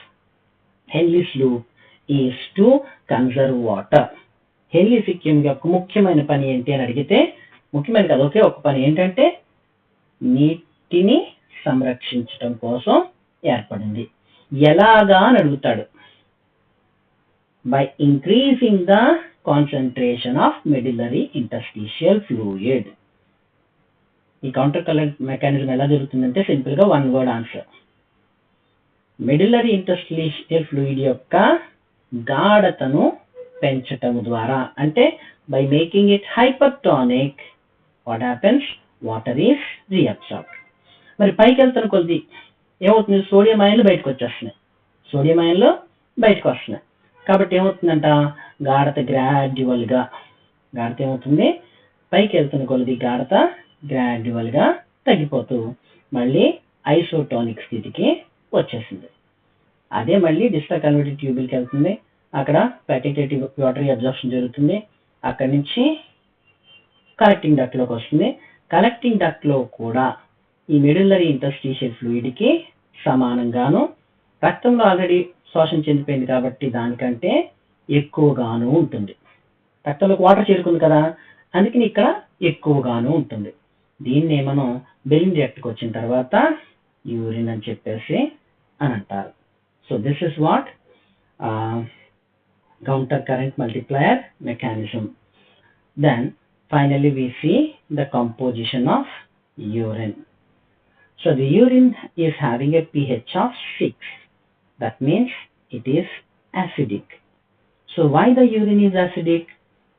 Henry's loop is to conserve water. Henry సిక్యం యొక్క ముఖ్యమైన పని ఏంటి అని అడిగితే, ముఖ్యమైన కదా ఒకే ఒక పని ఏంటంటే నీటిని సంరక్షించడం కోసం ఏర్పడింది. ఎలాగా అని అడుగుతాడు, by increasing the concentration of medullary interstitial fluid. ఈ కౌంటర్ కరెంట్ మెకానిజం ఎలా జరుగుతుందంటే సింపుల్ గా 1 word answer. Medullary interstitial fluid యొక్క గాఢతను పెంచటం ద్వారా, అంటే by making it hypertonic, what happens, water is reabsorbed. మరి పైకి వెళ్తున్న కొద్ది ఏమవుతుంది, సోడియం అయాన్లు బయటకు వచ్చేస్తున్నాయి, సోడియం అయాన్లు బయటకు వస్తున్నాయి. కాబట్టి ఏమవుతుందంట, గాఢత గ్రాడ్యువల్ గా, గాఢత ఏమవుతుంది, పైకి వెళ్తున్న కొలది గాఢత గ్రాడ్యువల్ గా తగ్గిపోతూ మళ్ళీ ఐసోటానిక్ స్థితికి వచ్చేసింది. అదే మళ్ళీ డిస్టల్ కన్వర్టెడ్ ట్యూబుల్కి వెళ్తుంది, అక్కడ ప్యాకెటేటివ్ వాటర్ అబ్జార్ప్షన్ జరుగుతుంది, అక్కడి నుంచి కలెక్టింగ్ డక్ట్ లోకి వస్తుంది. కలెక్టింగ్ డక్ట్ లో కూడా ఈ మెడిల్లరీ ఇంటర్స్టిషియల్ ఫ్లూయిడ్ కి సమానంగాను, రక్తంలో ఆల్రెడీ శోషణ చెందిపోయింది కాబట్టి దానికంటే ఎక్కువగాను ఉంటుంది. రక్తంలోకి వాటర్ చేరుకుంది కదా, అందుకని ఇక్కడ ఎక్కువగాను ఉంటుంది. దీన్నే మనం బెలిన్ రియాక్ట్కి వచ్చిన తర్వాత యూరిన్ అని చెప్పేసి అని అంటారు. So this is what counter current multiplier mechanism. Then finally we see the composition of urine. So the urine is having a pH of 6. That means it is acidic. So why the urine is acidic?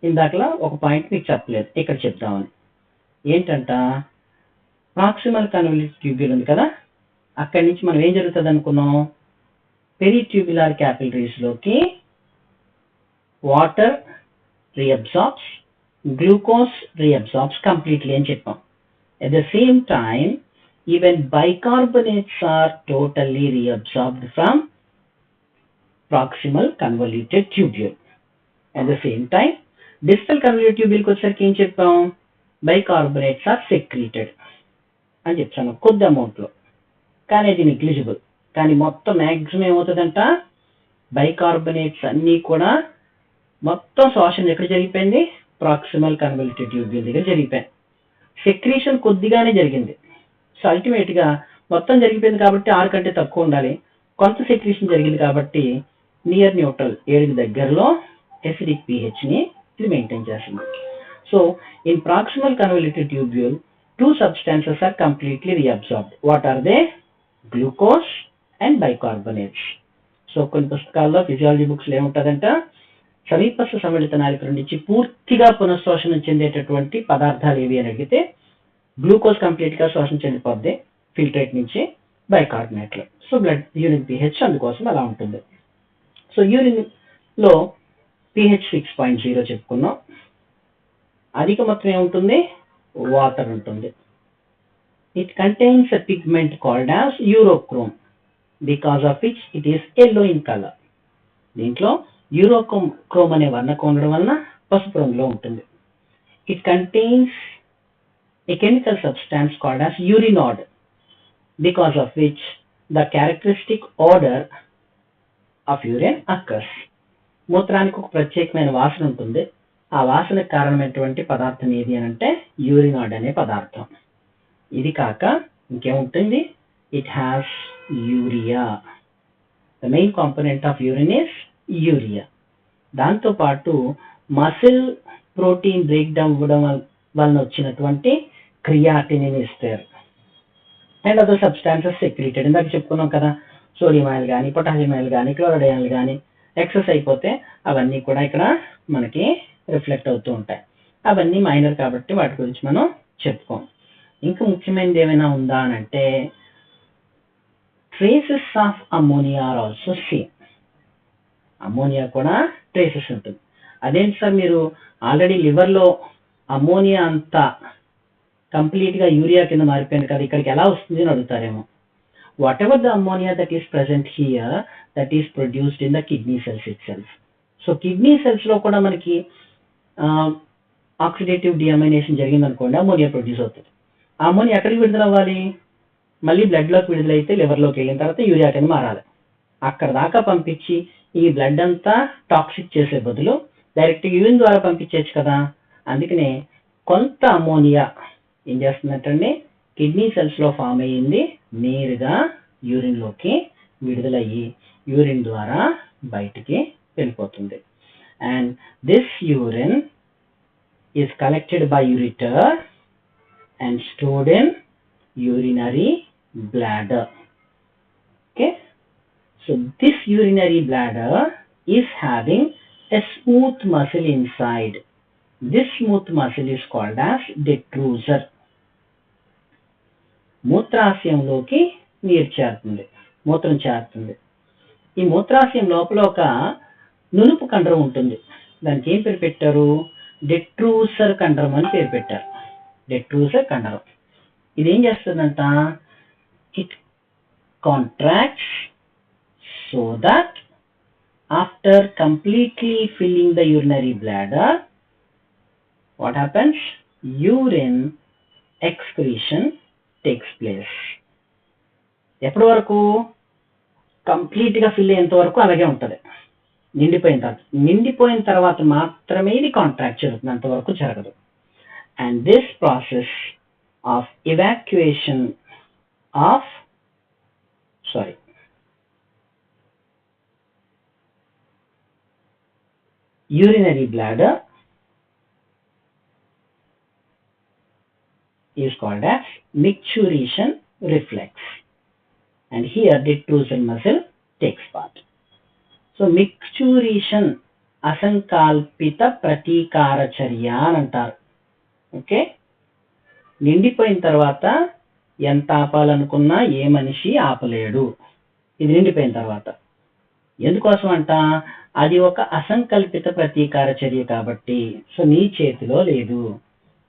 ఇందాకలా ఒక point మీకు చెప్పలేదు, ఇక్కడ చెప్తామని. ఏంటంట, proximal కన్వల్యూట్ tubule ఉంది కదా, అక్కడి నుంచి మనం ఏం జరుగుతుంది అనుకున్నాం, పెరిట్యూబులర్ క్యాపిలరీస్ లోకి water reabsorbs, glucose reabsorbs completely అని చెప్పాం. At the same time even bicarbonates are totally reabsorbed from proximal convoluted tubule. At the same time, distal convoluted tubule వచ్చేసరికి ఏం చెప్పాం, బైకార్బోనేట్స్ ఆర్ సెక్రీటెడ్ అని చెప్తాను కొద్ది అమౌంట్ లో, కానీ అది నెగ్లిజిబుల్. కానీ మొత్తం మ్యాక్సిమం ఏమవుతుందంట, బైకార్బోనేట్స్ అన్నీ కూడా మొత్తం శోషణ ఎక్కడ జరిగిపోయింది, ప్రాక్సిమల్ కన్వల్యూటెడ్ ట్యూబ్యూల్ దగ్గర జరిగిపోయింది. సెక్రీషన్ కొద్దిగానే జరిగింది. సో అల్టిమేట్ గా మొత్తం జరిగిపోయింది కాబట్టి 6 కంటే తక్కువ ఉండాలి, కొంత సెక్రీషన్ జరిగింది కాబట్టి నియర్ న్యూట్రల్ 7 దగ్గరలో ఎసిడిక్ pH ని ఇది మెయింటైన్ చేస్తుంది. So So in proximal convoluted tubule, two substances are completely reabsorbed. What are they? Glucose and bicarbonates. So కొన్ని పుస్తకాల్లో ఫిజియాలజీ బుక్స్ ఏముంటుందంట, సమీపస్థ సమ్మిళిత నాళికల నుంచి పూర్తిగా పునఃశోషణం చెందేటటువంటి పదార్థాలు ఏవి అని అడిగితే గ్లూకోజ్ కంప్లీట్ గా శోషణ చెందిపోద్ది ఫిల్ట్రేట్ నుంచి, బైకార్బోనేట్లు. సో బ్లడ్ యూరిన్ pH అందుకోసం అలా ఉంటుంది. సో యూరిన్ లో pH 6.0 చెప్పుకున్నాం. అధిక మొత్తం ఏముంటుంది? వాటర్ ఉంటుంది. It contains a pigment called as urochrome, because of which it is yellow in color. దీంట్లో యూరోక్రోమ్ అనే వర్ణకం ఉండడం వలన పసుపు రంగులో ఉంటుంది. It contains a chemical substance called as urinode, because of which the characteristic odor of urine occurs. మూత్రానికి ఒక ప్రత్యేకమైన వాసన ఉంటుంది. ఆ వాసనకు కారణమైనటువంటి పదార్థం ఏది అని అంటే యూరినాడ్ అనే పదార్థం. ఇది కాక ఇంకేముంటుంది? It has urea. The main component of urine is urea. దాంతో పాటు మసిల్ ప్రోటీన్ బ్రేక్ డౌన్ అవ్వడం వలన వచ్చినటువంటి క్రియాటిన్ ఇస్తారు. And other substances secreted. ఇందాక చెప్పుకున్నాం కదా, సోడియం ఆయిల్ కానీ, పొటాషియం ఆయిల్ కానీ, క్లోరైడ్ ఆయిల్ కానీ ఎక్సెస్ అయిపోతే అవన్నీ కూడా ఇక్కడ మనకి రిఫ్లెక్ట్ అవుతూ ఉంటాయి. అవన్నీ మైనర్ కాబట్టి వాటి గురించి మనం చెప్పుకోం. ఇంకా ముఖ్యమైనది ఏమైనా ఉందా అని అంటే traces of ammonia are also same. Ammonia కూడా ట్రేసెస్ ఉంటుంది. అదేంటి సార్, మీరు ఆల్రెడీ లివర్లో అమోనియా అంతా కంప్లీట్ గా యూరియా కింద మారిపోయింది కదా, ఇక్కడికి ఎలా వస్తుంది అని అడుగుతారేమో. Whatever the ammonia that is present here, that is produced in the kidney cells itself. So kidney cells లో కూడా మనకి ఆక్సిడేటివ్ డిఅమైనేషన్ జరిగింది అనుకోండి, అమోనియా ప్రొడ్యూస్ అవుతుంది. ఆ అమోనియా ఎక్కడికి విడుదల అవ్వాలి? మళ్ళీ బ్లడ్ లోకి విడుదలైతే లివర్లోకి వెళ్ళిన తర్వాత యూరియా కింద మారాలి. అక్కడ దాకా పంపించి ఈ బ్లడ్ అంతా టాక్సిక్ చేసే బదులు డైరెక్ట్ యూరిన్ ద్వారా పంపించవచ్చు కదా. అందుకనే కొంత అమోనియా ఏం చేస్తున్నట్టండి, కిడ్నీ సెల్స్ లో ఫామ్ అయ్యింది, నేరుగా యూరిన్ లోకి విడుదలయ్యి యూరిన్ ద్వారా బయటికి వెళ్ళిపోతుంది. And this urine is collected by ureter and stored in urinary bladder. Okay, so this urinary bladder is having a smooth muscle inside. This smooth muscle is called as detrusor. మూత్రాశయంలోకి నీరు చేరుతుంది, మూత్రం చేరుతుంది. ఈ మూత్రాశయం లోపల ఒక నునుపు కండరం ఉంటుంది. దానికి ఏం పేరు పెట్టారు? డెట్రూసర్ కండరం అని పేరు పెట్టారు. డెట్రూసర్ కండరం ఇది ఏం చేస్తుందంట, it contracts so that after completely filling the urinary bladder what happens, urine excretion takes place. ఎప్పటి వరకు? కంప్లీట్ గా ఫిల్ అయ్యేంత వరకు అలాగే ఉంటుంది. నిండిపోయిన తర్వాత మాత్రమే ఇది కాంట్రాక్ట్ జరుగుతుంది, అంతవరకు జరగదు. And this process of evacuation of urinary bladder is called as micturition reflex, and here detrusor muscle takes part. So micturition అసంకల్పిత ప్రతీకార చర్య అని అంటారు. ఓకే, నిండిపోయిన తర్వాత ఎంత ఆపాలనుకున్నా ఏ మనిషి ఆపలేడు. ఇది నిండిపోయిన తర్వాత. ఎందుకోసం అంట, అది ఒక అసంకల్పిత ప్రతీకార చర్య కాబట్టి. సో నీ చేతిలో లేదు.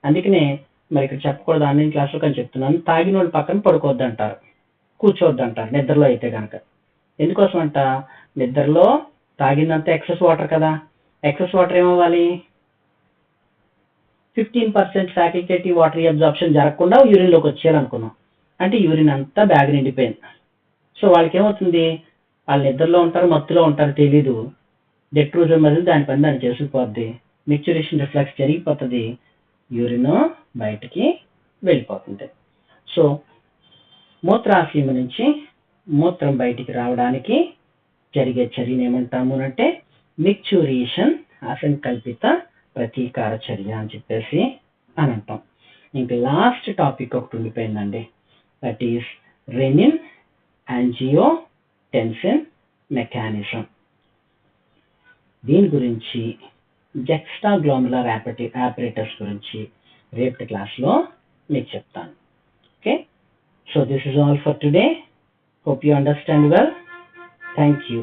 అందుకనే మరి ఇక్కడ చెప్పకూడదు, ఆన్లైన్ క్లాస్లో కానీ చెప్తున్నాను, తాగిన వాళ్ళు పక్కన పడుకోవద్దు అంటారు, కూర్చోవద్దు అంటారు నిద్రలో అయితే కనుక. ఎందుకోసం అంట, నిద్రలో తాగినంత ఎక్సెస్ వాటర్ కదా, ఎక్సెస్ వాటర్ ఏమవ్వాలి, 15% ఫ్యాకల్టేటివ్ వాటర్ అబ్జార్ప్షన్ జరగకుండా యూరిన్లోకి వచ్చేయాలనుకున్నాం. అంటే యూరిన్ అంతా బ్యాగ్ నిండిపోయింది. సో వాళ్ళకి ఏమవుతుంది, వాళ్ళు నిద్రలో ఉంటారు, మత్తులో ఉంటారు, తెలీదు. డెట్రూజర్ మజిల్ దాని పని దాన్ని చేసుకుపోద్ది, మిక్చురేషన్ రిఫ్లెక్స్ జరిగిపోతుంది, యూరిన్ బయటికి వెళ్ళిపోతుంది. సో మూత్రాశయం నుంచి మూత్రం బయటికి రావడానికి జరిగే చర్యను ఏమంటాము అంటే మిక్చురేషన్, అసంకల్పిత ప్రతీకార చర్య అని చెప్పేసి అని అంటాం. ఇంకా లాస్ట్ టాపిక్ ఒకటి ఉండిపోయిందండి, that is renin angiotensin mechanism. దీని గురించి జెక్స్ట్రాగ్లోములర్ apparatus గురించి రేపటి క్లాస్లో మీకు చెప్తాను. Okay, so this is all for today. Hope you understand well. Thank you.